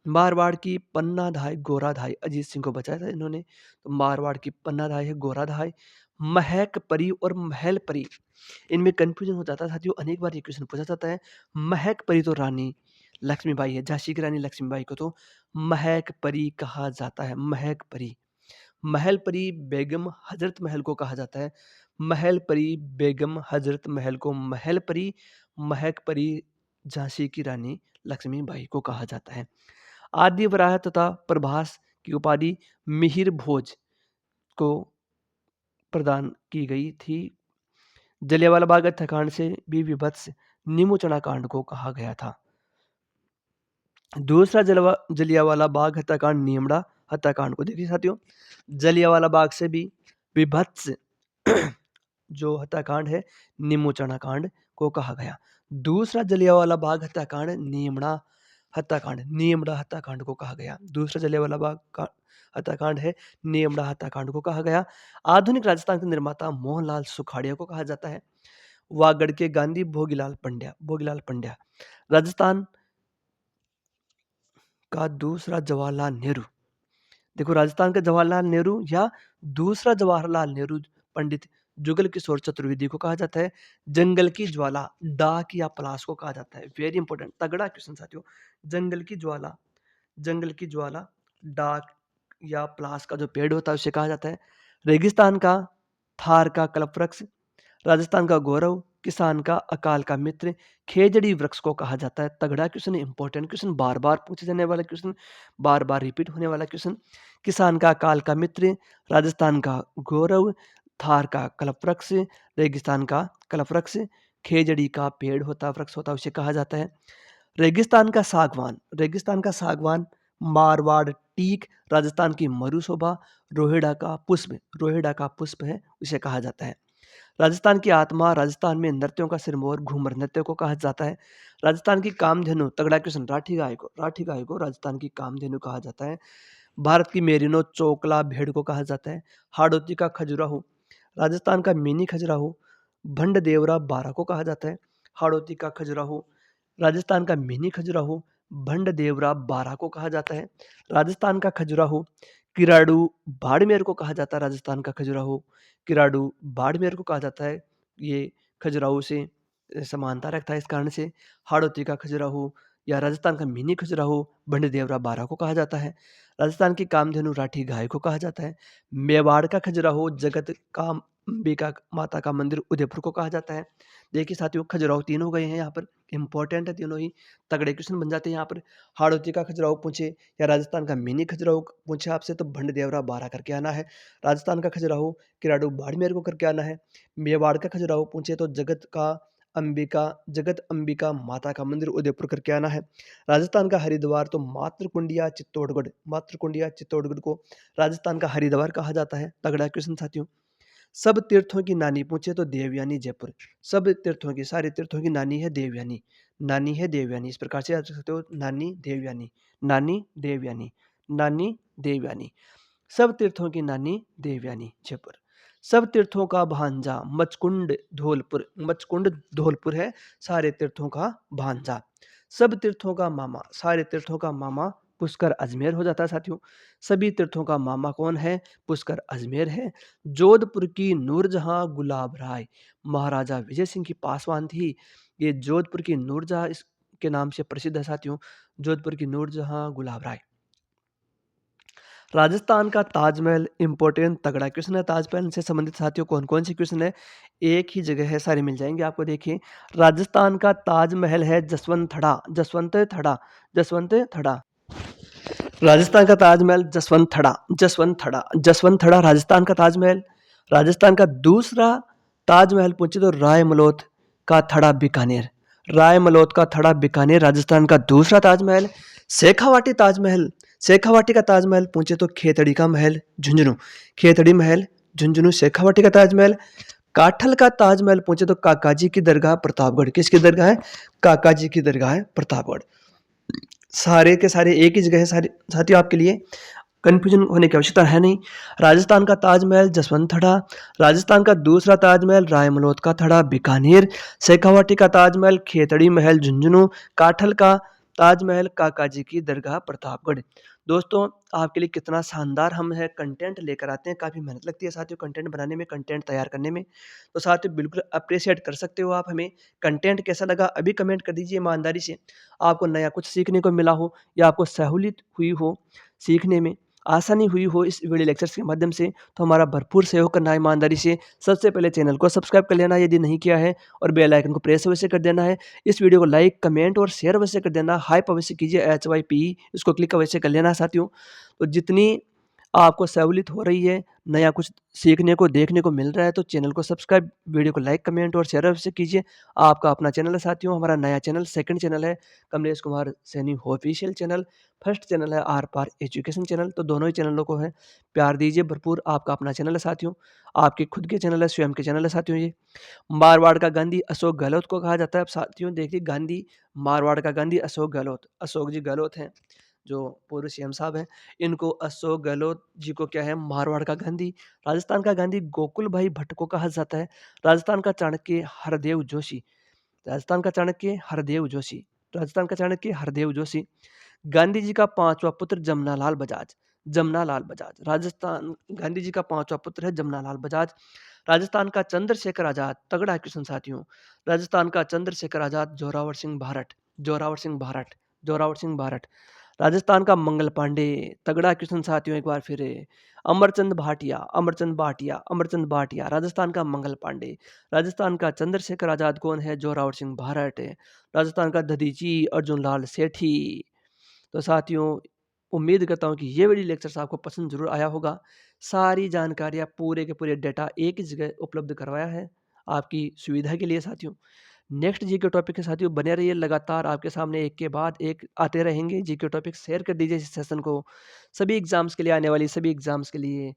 मारवाड़ की पन्नाधाय गोराधाय अजीत सिंह को बचाया था इन्होंने। तो मारवाड़ की पन्नाधाय है गोराधाय। महक परी और महल परी, इनमें कंफ्यूजन हो जाता है साथियों, अनेक बार ये क्वेश्चन पूछा जाता है। महक परी तो रानी लक्ष्मीबाई है, झांसी की रानी लक्ष्मीबाई को तो महक परी कहा जाता है। महक परी। महल परी बेगम हजरत महल को कहा जाता है। महल परी बेगम हजरत महल को महल परी, महक परी झांसी की रानी लक्ष्मीबाई को कहा जाता है। आदि वराह तथा प्रभास की उपाधि मिहिर भोज को प्रदान की गई थी। जलियांवाला बाग हत्याकांड से भी विभत्स निमोचना कांड को कहा गया था। दूसरा जलियांवाला बाग हत्याकांड निमड़ा हत्याकांड को देखिए साथियों। जलियांवाला बाग से भी विभत्स जो हत्याकांड है निमोचना कांड को कहा गया। दूसरा जलियांवाला बाग हत्याकांड निमड़ा हत्याकांड को कहा गया। दूसरा जलियांवाला बाग का हत्याकांड है निमड़ा हत्याकांड को कहा गया। आधुनिक राजस्थान के निर्माता मोहनलाल सुखाड़िया को कहा जाता है। वागड़ के गांधी भोगीलाल पंड्या। राजस्थान का दूसरा जवाहरलाल नेहरू, देखो राजस्थान का जवाहरलाल नेहरू या दूसरा जवाहरलाल नेहरू पंडित जुगल किशोर चतुर्वेदी को कहा जाता है। जंगल की ज्वाला डाक या पलाश को कहा जाता है। वेरी इंपॉर्टेंट तगड़ा क्वेश्चन साथियों। जंगल की ज्वाला डाक या पलाश का जो पेड़ होता है उसे कहा जाता है। रेगिस्तान का थार का कल्पवृक्ष, राजस्थान का गौरव, किसान का अकाल का मित्र, खेजड़ी वृक्ष को कहा जाता है। तगड़ा क्वेश्चन, इंपॉर्टेंट क्वेश्चन, बार बार पूछे जाने वाला क्वेश्चन, बार बार रिपीट होने वाला क्वेश्चन। किसान का अकाल का मित्र, राजस्थान का गौरव, थार का कल्पवृक्ष, रेगिस्तान का कल्पवृक्ष, खेजड़ी का पेड़ होता वृक्ष होता उसे कहा जाता है। रेगिस्तान का सागवान, मारवाड़ टीक, राजस्थान की मरुशोभा, रोहिड़ा का पुष्प है उसे कहा जाता है। राजस्थान की आत्मा, राजस्थान में नृत्यों का सिरमौर घूमर नृत्य को कहा जाता है। राजस्थान की कामधेनु, तगड़ा क्वेश्चन, राठी गाय को राजस्थान की कामधेनु कहा जाता है। भारत की मेरिनो चोकला भेड़ को कहा जाता है। हाड़ौती का खजुराहो, राजस्थान का मिनी खजुराहो, भंड देवरा बारह को कहा जाता है। हाड़ौती का खजुराहो, राजस्थान का मिनी खजुराहो, भंड देवरा बारह को कहा जाता है। राजस्थान का खजुराहो, किराड़ू बाड़मेर को कहा जाता है। राजस्थान का खजुराहो, किराड़ू बाड़मेर को कहा जाता है। ये खजुराहो से समानता रखता है, इस कारण से हाड़ौती का खजुराहो या राजस्थान का मिनी खजुराहो भंड देवरा बारह को कहा जाता है। राजस्थान की कामधेनु राठी गाय को कहा जाता है। मेवाड़ का खजुराहो जगत का अंबिका माता का मंदिर उदयपुर को कहा जाता है। देखिए साथियों, खजुराहो तीन हो गए हैं यहाँ पर, इंपॉर्टेंट है तीनों ही, तगड़े क्वेश्चन बन जाते हैं यहाँ पर। हाड़ौती का खजुराहो पूछे या राजस्थान का मिनी खजुराहो पूछे आपसे तो भंड देवरा बारह करके आना है। राजस्थान का खजुराहो किराड़ू बाड़मेर को करके आना है। मेवाड़ का खजुराहो पूछे तो जगत अंबिका माता का मंदिर उदयपुर करके आना है। राजस्थान का हरिद्वार तो मातृकुंडिया चित्तौड़गढ़ को राजस्थान का हरिद्वार कहा जाता है। तगड़ा क्वेश्चन साथियों। सब तीर्थों की नानी पूछे तो देवयानी जयपुर। सब तीर्थों की, सारे तीर्थों की नानी है देवयानी। इस प्रकार से याद रख सकते हो, नानी देवयानी। सब तीर्थों की नानी देवयानी जयपुर। सब तीर्थों का भांजा मचकुंड धौलपुर है सारे तीर्थों का भांजा। सब तीर्थों का मामा, सारे तीर्थों का मामा पुष्कर अजमेर हो जाता है साथियों। सभी तीर्थों का मामा कौन है? पुष्कर अजमेर है। जोधपुर की नूरजहां गुलाब राय महाराजा विजय सिंह की पासवान थी। ये जोधपुर की नूरजहां इस के नाम से प्रसिद्ध है साथियों। जोधपुर की नूरजहां गुलाब राय। राजस्थान का ताजमहल इंपॉर्टेंट तगड़ा क्वेश्चन है। ताजमहल से संबंधित साथियों कौन कौन से क्वेश्चन है एक ही जगह है, सारे मिल जाएंगे आपको। देखिए, राजस्थान का ताजमहल है जसवंत थड़ा। जसवंत थड़ा, जसवंत थड़ा। राजस्थान का ताजमहल जसवंत थड़ा, जसवंत थड़ा, जसवंत थड़ा राजस्थान का ताजमहल। राजस्थान का दूसरा ताजमहल पूछे तो रायमलोत का थड़ा बीकानेर। रायमलोत का थड़ा बीकानेर राजस्थान का दूसरा ताजमहल। शेखावाटी ताजमहल, शेखावाटी का ताजमहल पूछे तो खेतड़ी का महल झुंझुनू। खेतड़ी महल झुंझुनू शेखावाटी का ताजमहल। काठल का ताजमहल पूछे तो काकाजी की दरगाह प्रतापगढ़। किसकी दरगाह है? काकाजी की दरगाह है प्रतापगढ़। सारे के सारे एक ही जगह है सारे साथियों, आपके लिए कंफ्यूजन होने की आवश्यकता है नहीं। राजस्थान का ताजमहल जसवंत थड़ा। राजस्थान का दूसरा ताजमहल रायमलोत का थड़ा बीकानेर। शेखावाटी का ताजमहल खेतड़ी महल झुंझुनू। काठल का ताजमहल काकाजी की दरगाह प्रतापगढ़। दोस्तों, आपके लिए कितना शानदार हम है कंटेंट लेकर आते हैं। काफ़ी मेहनत लगती है साथियों कंटेंट बनाने में, कंटेंट तैयार करने में। तो साथियों बिल्कुल अप्रिशिएट कर सकते हो आप हमें। कंटेंट कैसा लगा अभी कमेंट कर दीजिए ईमानदारी से। आपको नया कुछ सीखने को मिला हो या आपको सहूलियत हुई हो सीखने में, आसानी हुई हो इस वीडियो लेक्चर्स के माध्यम से, तो हमारा भरपूर सहयोग करना है ईमानदारी से। सबसे पहले चैनल को सब्सक्राइब कर लेना यदि नहीं किया है, और बेल आइकन को प्रेस अवश्य कर देना है। इस वीडियो को लाइक, कमेंट और शेयर अवश्य कर देना। हाइप अवश्य कीजिए, HYPE इसको क्लिक अवश्य कर लेना साथियों। तो जितनी आपको सहूलियत हो रही है, नया कुछ सीखने को देखने को मिल रहा है, तो चैनल को सब्सक्राइब, वीडियो को लाइक, कमेंट और शेयर अवश्य कीजिए। आपका अपना चैनल है साथियों, हमारा नया चैनल, सेकंड चैनल है Kamlesh Kumar Saini official channel. First channel है आर पार एजुकेशन चैनल। तो दोनों ही चैनलों को है प्यार दीजिए भरपूर। आपका अपना चैनल है साथियों, आपके खुद के चैनल है, स्वयं के चैनल है साथियों। ये मारवाड़ का गांधी अशोक गहलोत को कहा जाता है। अब साथियों देखिए, गांधी, मारवाड़ का गांधी अशोक गहलोत। अशोक जी गहलोत हैं जो पूर्व सीएम साहब हैं, इनको अशोक गहलोत जी को क्या है मारवाड़ का गांधी। राजस्थान का गांधी गोकुल भाई भट्ट को कहा जाता है। राजस्थान का चाणक्य हरदेव जोशी। राजस्थान का चाणक्य हरदेव जोशी। राजस्थान का चाणक्य हरदेव जोशी। गांधी जी का पांचवा पुत्र जमनालाल बजाज। जमनालाल बजाज राजस्थान, गांधी जी का पांचवा पुत्र है जमनालाल बजाज। राजस्थान का चंद्रशेखर आजाद, तगड़ा क्वेश्चन साथियों। राजस्थान का चंद्रशेखर आजाद जोरावर सिंह भारत। जोरावर सिंह भारत, जोरावर सिंह भारत। राजस्थान का मंगल पांडे, तगड़ा क्वेश्चन साथियों एक बार फिर। अमरचंद भाटिया, अमरचंद भाटिया, अमरचंद भाटिया। राजस्थान का मंगल पांडे। राजस्थान का चंद्रशेखर आजाद कौन है? जोरावर सिंह भारत। राजस्थान का दधीची अर्जुन लाल सेठी। तो साथियों, उम्मीद करता हूँ कि ये वीडियो लेक्चर्स आपको पसंद जरूर आया होगा। सारी जानकारियाँ, पूरे के पूरे डेटा एक ही जगह उपलब्ध करवाया है आपकी सुविधा के लिए साथियों। नेक्स्ट जीके टॉपिक के साथियों बने रहिए, लगातार आपके सामने एक के बाद एक आते रहेंगे जीके टॉपिक। शेयर कर दीजिए इस सेशन को। सभी एग्जाम्स के लिए, आने वाली सभी एग्जाम्स के लिए,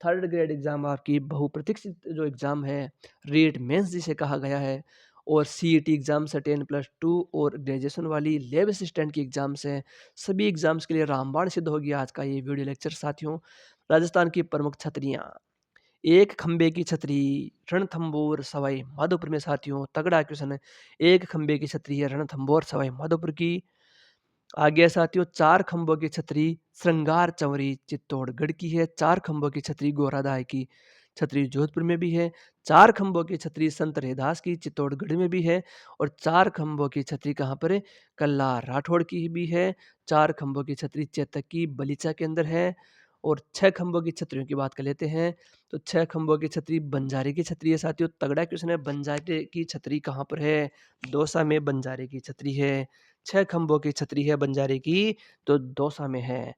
थर्ड ग्रेड एग्जाम आपकी बहुप्रतीक्षित जो एग्जाम है, रीट मेंस जिसे कहा गया है, और CET एग्जाम्स है 10+2, और ग्रेजुएशन वाली लैब असिस्टेंट की एग्जाम्स है। सभी एग्जाम्स के लिए रामबाण सिद्ध हो गया आज का ये वीडियो लेक्चर साथियों। राजस्थान की प्रमुख छतरियाँ, एक खंबे की छतरी रणथंबोर सवाई माधोपुर में साथियों, तगड़ा क्वेश्चन है। एक खंबे की छतरी है रणथंबोर सवाई माधोपुर की। आगे है साथियों, चार खंभों की छतरी श्रृंगार चंवरी चित्तौड़गढ़ की है। चार खंभों की छतरी गोरादाय की छतरी जोधपुर में भी है। चार खंभों की छतरी संत रैदास की चित्तौड़गढ़ में भी है। और चार खंभों की छतरी कहाँ पर है? कल्ला राठौड़ की भी है। चार खंभों की छतरी चेतक की बलीचा के अंदर है। और छह खंभों की छतरियों की बात कर लेते हैं, तो छह खंभों की छतरी बंजारे की छतरी है साथियों। तगड़ा क्वेश्चन है, बंजारे की छतरी कहाँ पर है? दौसा में बंजारे की छतरी है। छह खंभों की छतरी है बंजारे की, तो दौसा में है।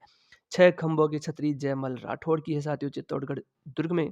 छह खंभों की छतरी जयमल राठौड़ की है साथियों, चित्तौड़गढ़ दुर्ग में।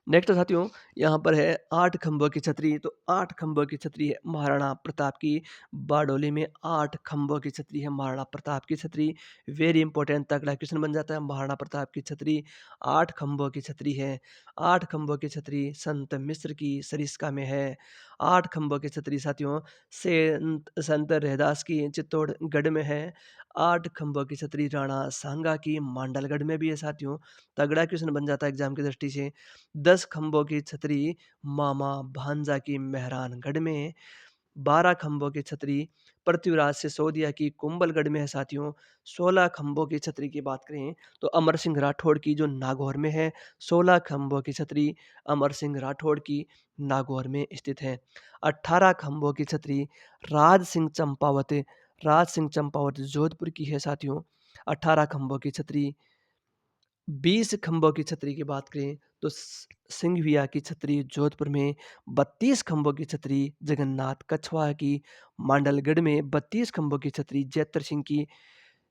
नेक्स्ट साथियों, यहाँ पर है आठ खंभों की छतरी। तो आठ खंभों की छतरी है महाराणा प्रताप की। बारडोली में आठ खंभों की छतरी है महाराणा प्रताप की छतरी। वेरी इंपॉर्टेंट तगड़ा क्वेश्चन बन जाता है। महाराणा प्रताप की छतरी आठ खंभों की छतरी है। आठ खंभों की छतरी संत मिश्र की सरिस्का में है। 8 खंभों की छतरी साथियों संत रैदास की चित्तौड़गढ़ में है। 8 खंभों की छतरी राणा सांगा की मांडलगढ़ में भी है साथियों। तगड़ा क्वेश्चन बन जाता है एग्जाम की दृष्टि से। 10 खंभों की छतरी मामा भांजा की मेहरानगढ़ में। 12 खंभों की छतरी पृथ्वीराज सिसोदिया की कुंभलगढ़ में है साथियों। 16 खंभों की छतरी की बात करें तो अमर सिंह राठौड़ की जो नागौर में है। 16 खंभों की छतरी अमर सिंह राठौड़ की नागौर में स्थित है। 18 खंभों की छतरी राज सिंह चंपावत जोधपुर की है साथियों। 18 खंभों की छतरी। 20 खंभों की छतरी की बात करें तो सिंघविया की छतरी जोधपुर में। 32 खंभों की छतरी जगन्नाथ कछवा की मांडलगढ़ में। 32 खंभों की छतरी जैतर सिंह की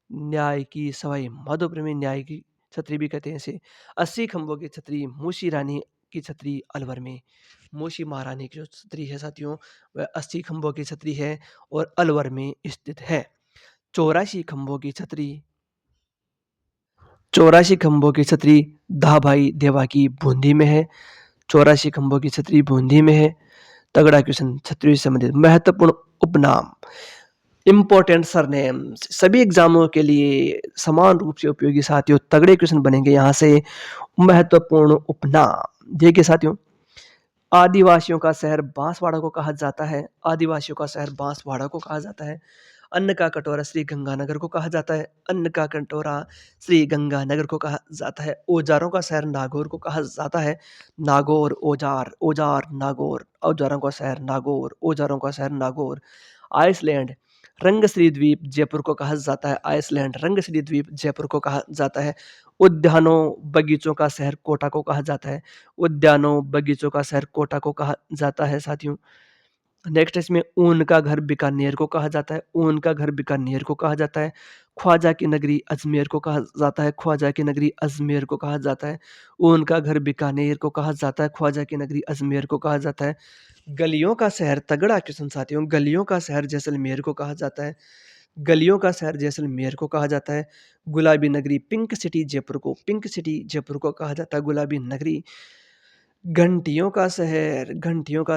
न्याय की सवाई माधोपुर में, न्याय की छतरी भी कहते हैं इसे। 80 खंभों की छतरी मूसी रानी की छतरी अलवर में। मूसी महारानी की जो छतरी है साथियों वह 80 खंभों की छतरी है और अलवर में स्थित है। 84 खंभों की छतरी 84 खंभों की छतरी धाभाई देवा की बूंदी में है। 84 खंभों की छतरी बूंदी में है। तगड़ा क्वेश्चन छतरी से संबंधित महत्वपूर्ण उपनाम इंपॉर्टेंट सरनेम सभी एग्जामों के लिए समान रूप से उपयोगी साथियों। तगड़े क्वेश्चन बनेंगे यहाँ से। महत्वपूर्ण उपनाम देखिए साथियों, आदिवासियों का शहर बांसवाड़ा को कहा जाता है। आदिवासियों का शहर बांसवाड़ा को कहा जाता है। अन्न का कटोरा श्री गंगानगर को कहा जाता है। अन्न का कटोरा श्री गंगानगर को कहा जाता है। औजारों का शहर नागौर को कहा जाता है। नागौर औजार औजार नागौर औजारों का शहर नागौर औजारों का शहर नागौर। आइसलैंड रंगश्री द्वीप जयपुर को कहा जाता है। आइसलैंड रंगश्री द्वीप जयपुर को कहा जाता है। उद्यानों बगीचों का शहर कोटा को कहा जाता है। उद्यानों बगीचों का शहर कोटा को कहा जाता है साथियों। नेक्स्ट इसमें ऊन का घर बीकानेर को कहा जाता है। ऊन का घर बीकानेर को कहा जाता है। ख्वाजा की नगरी अजमेर को कहा जाता है। ख्वाजा की नगरी अजमेर को कहा जाता है। ऊन का घर बीकानेर को कहा जाता है। ख्वाजा की नगरी अजमेर को कहा जाता है। गलियों का शहर तगड़ा क्वेश्चन साथियों, गलियों का शहर जैसलमेर को कहा जाता है। गलियों का शहर जैसलमेर को कहा जाता है। गुलाबी नगरी पिंक सिटी जयपुर को कहा जाता है गुलाबी नगरी। घंटियों का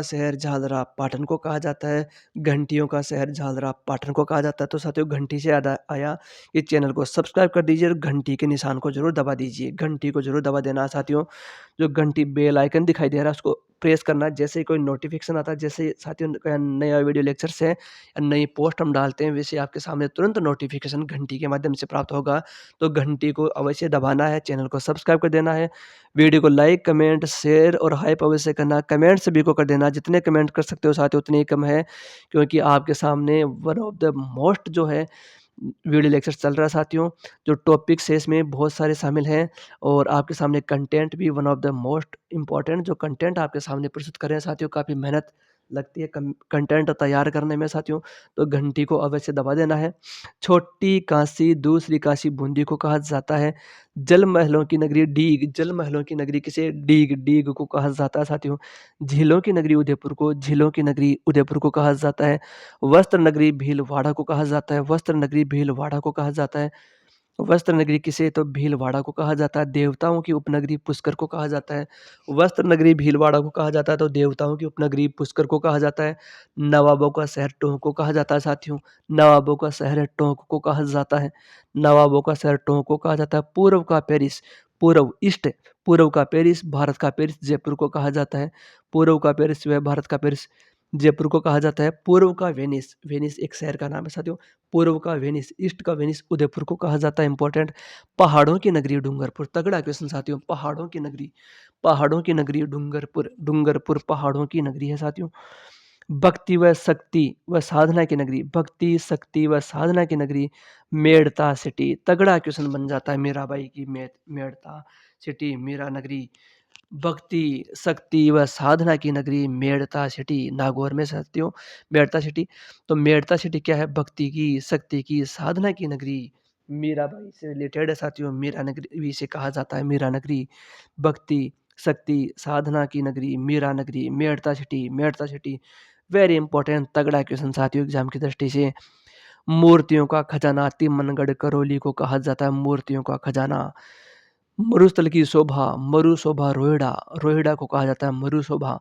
शहर झालरा पाटन को कहा जाता है। घंटियों का शहर झालरा पाटन को कहा जाता है। तो साथियों घंटी से याद आया कि चैनल को सब्सक्राइब कर दीजिए और घंटी के निशान को जरूर दबा दीजिए। घंटी को जरूर दबा देना साथियों। जो घंटी बेल आइकन दिखाई दे रहा है उसको प्रेस करना। जैसे ही कोई नोटिफिकेशन आता है, जैसे साथियों का नया वीडियो लेक्चर से या नई पोस्ट हम डालते हैं, वैसे आपके सामने तुरंत नोटिफिकेशन घंटी के माध्यम से प्राप्त होगा। तो घंटी को अवश्य दबाना है, चैनल को सब्सक्राइब कर देना है। वीडियो को लाइक कमेंट शेयर और हाइप अवश्य करना। कमेंट सभी को कर देना, जितने कमेंट कर सकते हो साथियों उतने ही कम है, क्योंकि आपके सामने वन ऑफ द मोस्ट जो है वीडियो लेक्चर चल रहा है साथियों। जो टॉपिक्स है इसमें बहुत सारे शामिल हैं और आपके सामने कंटेंट भी one of the most important जो कंटेंट आपके सामने प्रस्तुत कर रहे हैं साथियों। काफ़ी मेहनत लगती है कंटेंट तैयार करने में साथियों। तो घंटी को अवश्य दबा देना है। छोटी काशी दूसरी काशी बूंदी को कहा जाता है। जल महलों की नगरी डीग, जल महलों की नगरी किसे डीग को कहा जाता है साथियों। झीलों की नगरी झीलों की नगरी उदयपुर को कहा जाता है। वस्त्र नगरी भीलवाड़ा को कहा जाता है। वस्त्र नगरी भीलवाड़ा को कहा जाता है। वस्त्र नगरी किसे तो भीलवाड़ा को कहा जाता है। देवताओं की उपनगरी पुष्कर को कहा जाता है। वस्त्र नगरी भीलवाड़ा को कहा जाता है तो देवताओं की उपनगरी पुष्कर को कहा जाता है। नवाबों का शहर टोंक को कहा जाता है साथियों। नवाबों का शहर टोंक को कहा जाता है। नवाबों का शहर टोंक को कहा जाता है। पूर्व का पेरिस पूर्व ईस्ट पूर्व का पेरिस भारत का पेरिस जयपुर को कहा जाता है। पूर्व का पेरिस वह भारत का पेरिस जयपुर को कहा जाता है। पूर्व का वेनिस वेनिस एक शहर का नाम है साथियों। पूर्व का वेनिस ईस्ट का वेनिस उदयपुर को कहा जाता है। इंपॉर्टेंट पहाड़ों की नगरी डूंगरपुर तगड़ा क्वेश्चन साथियों। पहाड़ों की नगरी डूंगरपुर पहाड़ों की नगरी है साथियों। भक्ति व शक्ति व साधना की नगरी भक्ति शक्ति व साधना की नगरी मेड़ता सिटी तगड़ा क्वेश्चन बन जाता है। मेरा भाई की मेड़ता सिटी मेरा नगरी। भक्ति शक्ति व साधना की नगरी मेड़ता सिटी नागौर में साथियों। मेड़ता सिटी तो मेड़ता सिटी क्या है? भक्ति की शक्ति की साधना की नगरी मीराबाई से रिलेटेड है साथियों। मीरा नगरी भी इसे कहा जाता है मीरा नगरी। भक्ति शक्ति साधना की नगरी मीरा नगरी मेड़ता सिटी वेरी इंपॉर्टेंट तगड़ा क्वेश्चन साथियों एग्जाम की दृष्टि से। मूर्तियों का खजाना तिमनगढ़ करौली को कहा जाता है। मूर्तियों का खजाना मरुस्थल की शोभा, मरु शोभा रोहिड़ा, रोहिड़ा को कहा जाता है मरुशोभा,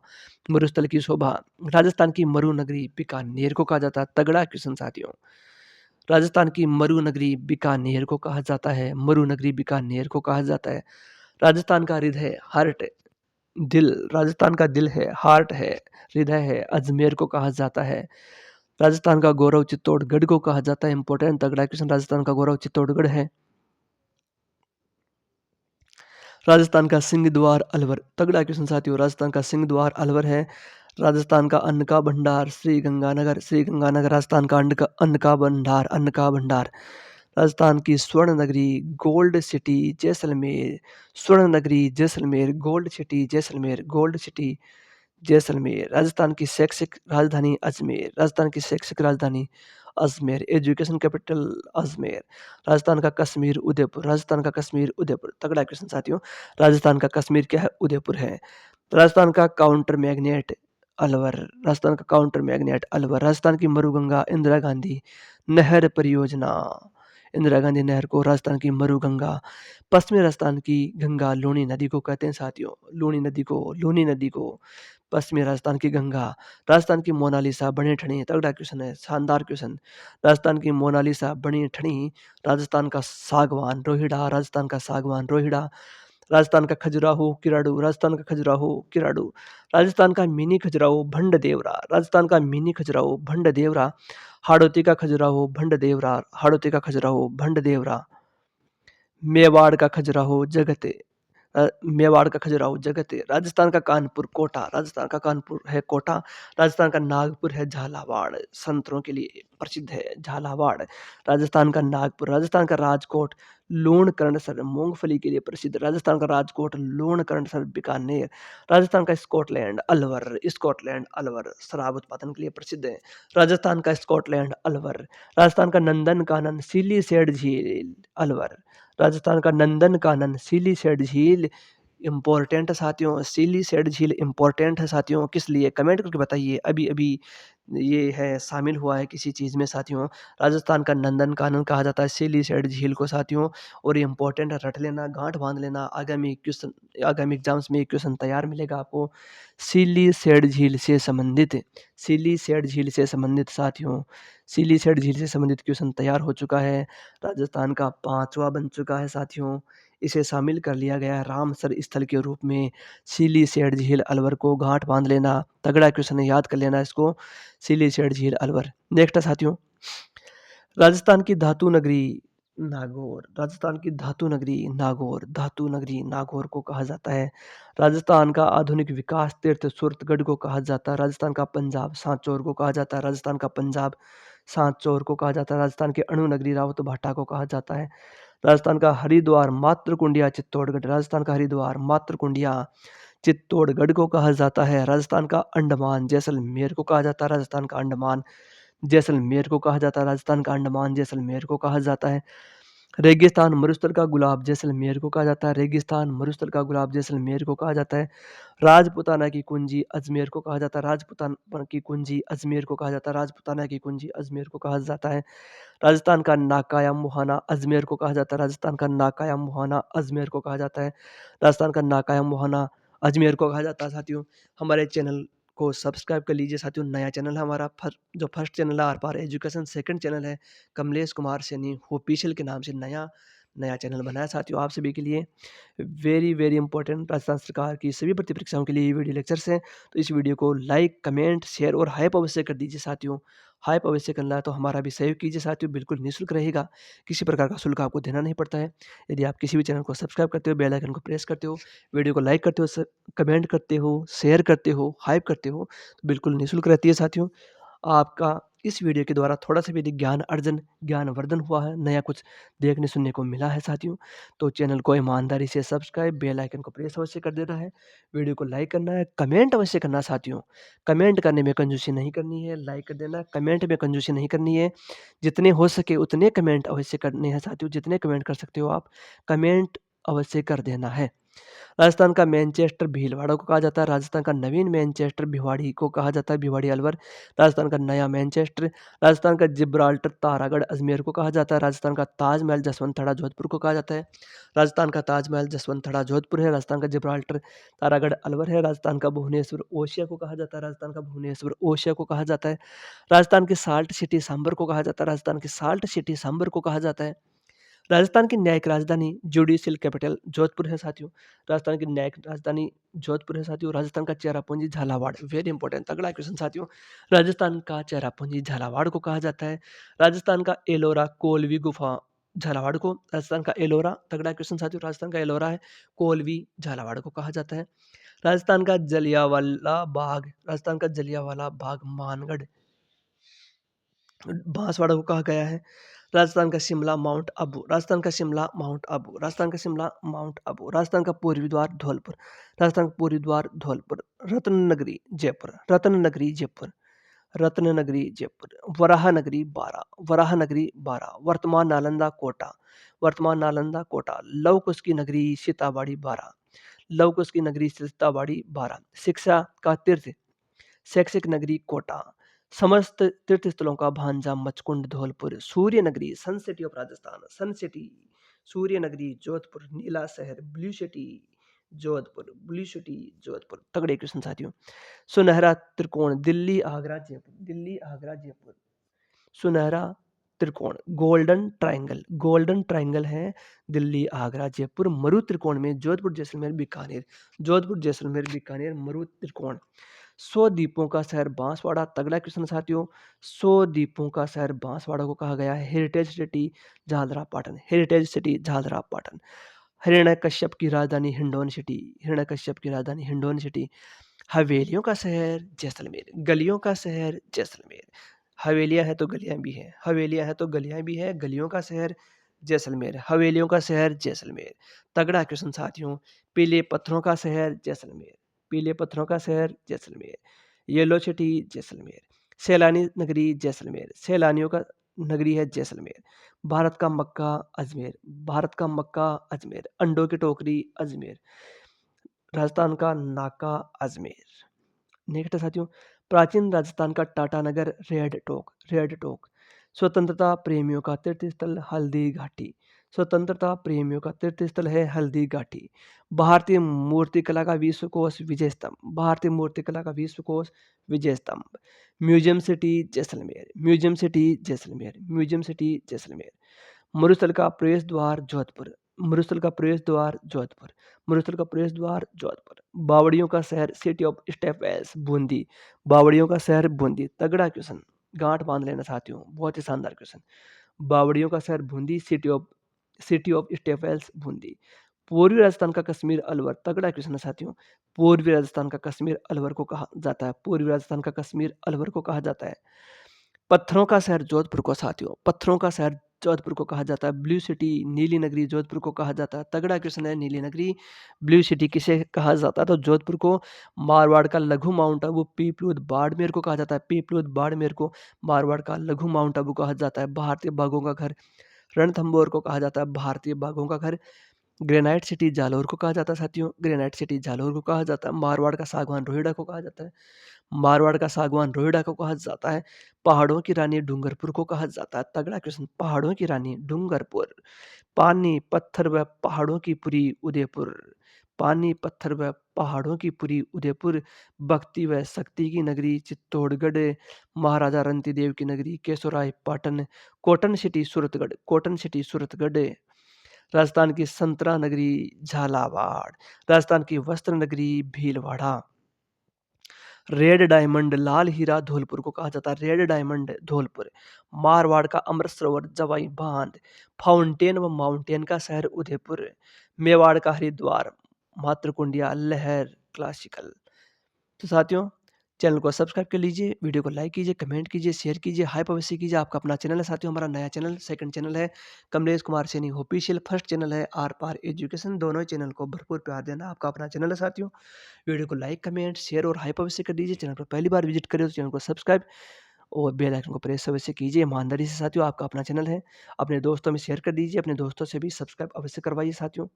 मरुस्थल की शोभा। राजस्थान की मरु नगरी बीकानेर को कहा जाता है। तगड़ा क्वेश्चन साथियों। राजस्थान की मरु नगरी बीकानेर को कहा जाता है, मरु नगरी बीकानेर को कहा जाता है। राजस्थान का हृदय हार्ट, दिल, राजस्थान का दिल है, हार्ट है, हृदय है, अजमेर को कहा जाता है। राजस्थान का गौरव चित्तौड़गढ़ को कहा जाता है। इंपॉर्टेंट तगड़ा क्वेश्चन, राजस्थान का गौरव चित्तौड़गढ़ है। राजस्थान का सिंह द्वार अलवर, तगड़ा क्वेश्चन साथियों, राजस्थान का सिंह द्वार अलवर है। राजस्थान का अन्न का भंडार श्री गंगानगर, श्री गंगानगर राजस्थान का अन्न का भंडार, अन्न का भंडार। राजस्थान की स्वर्ण नगरी गोल्ड सिटी जैसलमेर, स्वर्ण नगरी Jaisalmer, gold city Jaisalmer, gold city Jaisalmer. Rajasthan की शैक्षिक राजधानी अजमेर, राजस्थान की शैक्षिक राजधानी अजमेर, एजुकेशन कैपिटल अजमेर। राजस्थान का कश्मीर उदयपुर, राजस्थान का कश्मीर उदयपुर। तगड़ा क्वेश्चन साथियों, राजस्थान का कश्मीर क्या है? उदयपुर है। राजस्थान का काउंटर मैग्नेट अलवर, राजस्थान का काउंटर मैग्नेट अलवर। राजस्थान की मरुगंगा इंदिरा गांधी नहर परियोजना, इंदिरा गांधी नहर को राजस्थान की मरुगंगा। पश्चिमी राजस्थान की गंगा लूनी नदी को कहते हैं साथियों, लूनी नदी को, लूनी नदी को पश्चिमी राजस्थान की गंगा। राजस्थान की मोनालिसा बनी ठनी, तगड़ा क्वेश्चन है, शानदार क्वेश्चन। राजस्थान की मोनालिसा बनी ठनी। राजस्थान का सागवान रोहिड़ा, राजस्थान का सागवान रोहिड़ा। राजस्थान का खजुराहो किराड़ू, राजस्थान का खजुराहो किराड़ू। राजस्थान का मिनी खजुराहो भंड देवरा, राजस्थान का मिनी खजुराहो भंड देवरा। हाड़ौती का खजुराहो भंड देवरा, हाड़ौती का खजुराहो भंड देवरा। मेवाड़ का खजुराहो जगत, मेवाड़ का खजुराहो जगत। राजस्थान का कानपुर कोटा, राजस्थान का कानपुर है कोटा। राजस्थान का नागपुर है झालावाड़, संतरों के लिए प्रसिद्ध है झालावाड़। राजस्थान का नागपुर, राजस्थान का राजकोट लूण करणसर मूंगफली के लिए प्रसिद्ध, राजस्थान का राजकोट लूण करणसर बीकानेर। राजस्थान का स्कॉटलैंड अलवर, स्कॉटलैंड अलवर शराब उत्पादन के लिए प्रसिद्ध है। राजस्थान का स्कॉटलैंड अलवर। राजस्थान का नंदन कानन सीली सेड झील अलवर, राजस्थान का नंदन कानन सीली सेड झील इम्पोर्टेंट है साथियों, सीली सेड झील इम्पोर्टेंट है साथियों। किस लिए? कमेंट करके बताइए। अभी अभी ये है, शामिल हुआ है किसी चीज़ में साथियों। राजस्थान का नंदन कानन कहा जाता है सीली सेड झील को साथियों। और ये इम्पोर्टेंट है, रट लेना, गांठ बांध लेना, आगामी क्वेश्चन, आगामी एग्जाम्स में क्वेश्चन तैयार मिलेगा आपको। सीली सेड झील से संबंधित, सीली सेड झील से संबंधित साथियों, सीली सेड झील से संबंधित क्वेश्चन तैयार हो चुका है। राजस्थान का 5वां बन चुका है साथियों। इसे शामिल कर लिया गया है रामसर स्थल के रूप में। सीली सेड झील अलवर को गांठ बांध लेना, तगड़ा क्वेश्चन है, याद कर लेना इसको। सीली सेड झील अलवर। नेक्स्ट है साथियों, राजस्थान की धातु नगरी नागौर, राजस्थान की धातु नगरी नागौर, धातु नगरी नागौर को कहा जाता है। राजस्थान का आधुनिक विकास तीर्थ सूरतगढ़ को कहा जाता है। राजस्थान का पंजाब सांचौर को कहा जाता है, राजस्थान का पंजाब सांचौर को कहा जाता है। राजस्थान की अणु नगरी रावत भाटा को कहा जाता है। राजस्थान का हरिद्वार मातृकुंडिया चित्तौड़गढ़, राजस्थान का हरिद्वार मातृकुंडिया चित्तौड़गढ़ को कहा जाता है। राजस्थान का अंडमान जैसलमेर को कहा जाता है, राजस्थान का अंडमान जैसलमेर को कहा जाता है, राजस्थान का अंडमान जैसलमेर को कहा जाता है। रेगिस्तान मरुस्थल का गुलाब जैसलमेर को कहा जाता है, रेगिस्तान मरुस्थल का गुलाब जैसलमेर को कहा जाता है। राजपुताना की कुंजी अजमेर को कहा जाता है, राजपुताना की कुंजी अजमेर को कहा जाता है, राजपुताना की कुंजी अजमेर को कहा जाता है। राजस्थान का नाकाया मुहाना अजमेर को कहा जाता है, राजस्थान का नाकाया मुहाना अजमेर को कहा जाता है, राजस्थान का नाकाया मुहाना अजमेर को कहा जाता है साथियों। हमारे चैनल को सब्सक्राइब कर लीजिए साथियों। नया चैनल है हमारा, जो फर्स्ट चैनल है Aar Paar education, second channel है कमलेश कुमार सैनी ऑफिशियल के नाम से नया नया चैनल बनाया साथियों आप सभी के लिए। वेरी वेरी इंपॉर्टेंट राजस्थान सरकार की सभी भर्ती परीक्षाओं के लिए ये वीडियो लेक्चर्स हैं। तो इस वीडियो को लाइक, कमेंट, शेयर और हाइप अवश्य कर दीजिए साथियों। हाइप अवश्य करना है तो हमारा भी सहयोग कीजिए साथियों, बिल्कुल निःशुल्क रहेगा, किसी प्रकार का शुल्क आपको देना नहीं पड़ता है। यदि आप किसी भी चैनल को सब्सक्राइब करते हो, बेल आइकन को प्रेस करते हो, वीडियो को लाइक करते हो, कमेंट करते हो, शेयर करते हो, हाइप करते हो, तो बिल्कुल निःशुल्क रहती है साथियों। आपका इस वीडियो के द्वारा थोड़ा सा भी यदि ज्ञान अर्जन, ज्ञानवर्धन हुआ है, नया कुछ देखने सुनने को मिला है साथियों, तो चैनल को ईमानदारी से सब्सक्राइब, बेल आइकन को प्रेस अवश्य कर देना है, वीडियो को लाइक करना है, कमेंट अवश्य करना है साथियों। कमेंट करने में कंजूसी नहीं करनी है, लाइक कर देना, कमेंट में कंजूसी नहीं करनी है। जितने हो सके उतने कमेंट अवश्य करने हैं साथियों, जितने कमेंट कर सकते हो आप। कमेंट अवश्य कर देना है। राजस्थान का मैनचेस्टर भीलवाड़ा को कहा जाता है। राजस्थान का नवीन मैनचेस्टर भिवाड़ी को कहा जाता है, भिवाड़ी अलवर। राजस्थान का नया मैनचेस्टर। राजस्थान का जिब्राल्टर तारागढ़ अजमेर को कहा जाता है। राजस्थान का ताजमहल जसवंत थड़ा जोधपुर को कहा जाता है। राजस्थान का ताजमहल जसवंत थड़ा जोधपुर है। राजस्थान का जिब्राल्टर तारागढ़ अलवर है। राजस्थान का भुवनेश्वर ओशिया को कहा जाता है। राजस्थान का भुवनेश्वर ओशिया को कहा जाता है। राजस्थान की साल्ट सिटी सांबर को कहा जाता है। राजस्थान की साल्ट सिटी सांबर को कहा जाता है। राजस्थान की न्यायिक राजधानी जुडिशियल कैपिटल जोधपुर है साथियों। राजस्थान की न्यायिक राजधानी जोधपुर है साथियों। राजस्थान का चेरापूंजी झालावाड़, वेरी इंपॉर्टेंट तगड़ा क्वेश्चन साथियों। राजस्थान का चेरापूंजी झालावाड़ को कहा जाता है। राजस्थान का एलोरा कोलवी गुफा झालावाड़ को, राजस्थान का एलोरा तगड़ा क्वेश्चन साथियों। राजस्थान का एलोरा है, कोलवी झालावाड़ को कहा जाता है। राजस्थान का जलियांवाला बाग, राजस्थान का जलियांवाला बाग मानगढ़ बांसवाड़ा को कहा गया है। राजस्थान का शिमला माउंट आबू, राजस्थान का शिमला माउंट आबू, राजस्थान का शिमला माउंट आबू। राजस्थान का पूर्वी द्वार धौलपुर, राजस्थान का पूर्वी द्वार धौलपुर। रत्न नगरी जयपुर, रत्न नगरी जयपुर, रत्न नगरी जयपुर। वराह नगरी बारा, वराह नगरी बारा। वर्तमान नालंदा कोटा, वर्तमान नालंदा कोटा। लव कुश की नगरी सीताबाड़ी बारा, लव कुश की नगरी सीताबाड़ी बारा। शिक्षा का तीर्थ, शैक्षिक नगरी कोटा। समस्त तीर्थ स्थलों का भांजा मचकुंड धौलपुर। सूर्य नगरी sun city of Rajasthan, sun city सूर्य नगरी जोधपुर। नीला शहर blue city Jodhpur, blue city Jodhpur. तगड़े क्वेश्चन साथियों। सुनहरा त्रिकोण दिल्ली आगरा जयपुर, दिल्ली आगरा जयपुर। सुनहरा त्रिकोण गोल्डन ट्रायंगल, गोल्डन ट्रायंगल है दिल्ली आगरा जयपुर। मरु त्रिकोण में जोधपुर जैसलमेर बीकानेर, जोधपुर जैसलमेर बीकानेर मरु त्रिकोण। 100 द्वीपों का शहर बांसवाड़ा, तगड़ा क्वेश्चन साथियों। 100 द्वीपों का शहर बांसवाड़ा को कहा गया है। Heritage city Jhalra Patan, heritage city Jhalra Patan. Hiranyakashyap की राजधानी हिंडौन सिटी, हिरण्यकश्यप की राजधानी हिंडौन सिटी। हवेलियों का शहर जैसलमेर, गलियों का शहर जैसलमेर। हवेलियां हैं तो गलियां भी हैं, हवेलियां हैं तो गलियां भी हैं। गलियों का शहर जैसलमेर, हवेलियों का शहर जैसलमेर। तगड़ा क्वेश्चन साथियों। पीले पत्थरों का शहर जैसलमेर, पीले पत्थरों का शहर जैसलमेर। Yellow city Jaisalmer. सैलानी नगरी जैसलमेर, सैलानियों का नगरी है जैसलमेर। भारत का मक्का अजमेर, भारत का मक्का अजमेर। अंडों की टोकरी अजमेर। राजस्थान का नाका अजमेर। नेक्स्ट है साथियों। प्राचीन राजस्थान का टाटानगर रेड टोक, रेड टोक। स्वतंत्रता प्रेमियों का तीर्थ स्थल हल्दी घाटी, स्वतंत्रता प्रेमियों का तीर्थ स्थल है हल्दी घाटी। भारतीय मूर्तिकला का विश्व कोश विजय स्तंभ, भारतीय मूर्तिकला का विश्व कोश विजय स्तंभ। Museum city Jaisalmer, museum city Jaisalmer, museum city Jaisalmer. मरुस्थल का प्रवेश द्वार जोधपुर, मरुस्थल का प्रवेश द्वार जोधपुर, मरुस्थल का प्रवेश द्वार जोधपुर। बावड़ियों का शहर सिटी ऑफ स्टेपवेल्स बूंदी, बावड़ियों का शहर बूंदी। तगड़ा क्वेश्चन, गांठ बांध लेना साथियों, बहुत ही शानदार क्वेश्चन। बावड़ियों का शहर Bundi, city of stepwells Bundi. पूर्वी राजस्थान का कश्मीर अलवर, तगड़ा क्वेश्चन है साथियों। पूर्वी राजस्थान का कश्मीर अलवर को कहा जाता है, पूर्वी राजस्थान का कश्मीर अलवर को कहा जाता है। पत्थरों का शहर जोधपुर को साथियों, पत्थरों का शहर जोधपुर को कहा जाता है। ब्लू सिटी नीली नगरी जोधपुर को कहा जाता है। तगड़ा क्वेश्चन है, नीली नगरी ब्लू सिटी किसे कहा जाता है? तो जोधपुर को। मारवाड़ का लघु माउंट आबू पीपलूद बाड़मेर को कहा जाता है, पीपलूद बाड़मेर को मारवाड़ का लघु माउंट आबू कहा जाता है। भारतीय बाघों का घर रणथंभौर को कहा जाता है, भारतीय बाघों का घर। ग्रेनाइट सिटी जालौर को कहा जाता है साथियों, ग्रेनाइट सिटी जालौर को कहा जाता है। मारवाड़ का सागवान रोहिड़ा को कहा जाता है, मारवाड़ का सागवान रोहिड़ा को कहा जाता है। पहाड़ों की रानी डूंगरपुर को कहा जाता है। तगड़ा क्वेश्चन, पहाड़ों की रानी डूंगरपुर। पानी पत्थर व पहाड़ों की पुरी उदयपुर, पानी पत्थर व पहाड़ों की पुरी उदयपुर। भक्ति व शक्ति की नगरी चित्तौड़गढ़, महाराजा रंतीदेव की नगरी Keshorai Patan. Cotton city Suratgarh, cotton city Suratgarh. Rajasthan की संतरा नगरी झालावाड़, राजस्थान की वस्त्र नगरी भीलवाड़ा। रेड डायमंड लाल हीरा धौलपुर को कहा जाता है, रेड डायमंड धौलपुर। मारवाड़ का अमृत सरोवर जवाई बांध। फाउंटेन व माउंटेन का शहर उदयपुर। मेवाड़ का हरिद्वार मातृकुंडिया लहर क्लासिकल। तो साथियों, चैनल को सब्सक्राइब कर लीजिए, वीडियो को लाइक कीजिए, कमेंट कीजिए, शेयर कीजिए, हाइप अवश्य कीजिए। आपका अपना चैनल है साथियों, हमारा नया चैनल, सेकंड चैनल है Kamlesh Kumar Saini official, first channel है आर पार एजुकेशन। दोनों ही चैनल को भरपूर प्यार देना, आपका अपना चैनल है साथियों। वीडियो को लाइक, कमेंट, शेयर और हाइप अवश्य कर दीजिए। चैनल पर पहली बार विजिट करें तो चैनल को सब्सक्राइब और बेल आइकन को प्रेस अवश्य कीजिए। ईमानदारी से साथियों, आपका अपना चैनल है, अपने दोस्तों में शेयर कर दीजिए, अपने दोस्तों से भी सब्सक्राइब अवश्य करवाइए साथियों।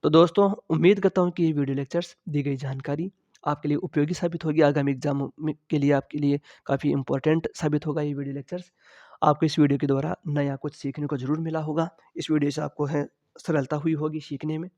तो दोस्तों, उम्मीद करता हूँ कि ये वीडियो लेक्चर्स दी गई जानकारी आपके लिए उपयोगी साबित होगी। आगामी एग्ज़ामों में के लिए आपके लिए काफ़ी इम्पोर्टेंट साबित होगा ये वीडियो लेक्चर्स। आपको इस वीडियो के द्वारा नया कुछ सीखने को ज़रूर मिला होगा। इस वीडियो से आपको है सरलता हुई होगी सीखने में।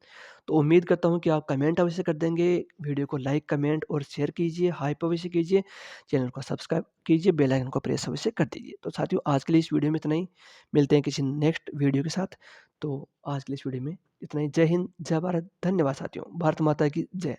तो उम्मीद करता हूँ कि आप कमेंट अवश्य कर देंगे। वीडियो को लाइक, कमेंट और शेयर कीजिए, हाइप अवश्य कीजिए। चैनल को सब्सक्राइब कीजिए, बेल आइकन को प्रेस अवश्य कर दीजिए। तो साथियों, आज के लिए इस वीडियो में इतना ही। मिलते हैं किसी नेक्स्ट वीडियो के साथ। तो आज के लिए इस वीडियो में इतना ही। जय हिंद, जय भारत, धन्यवाद साथियों। भारत माता की जय।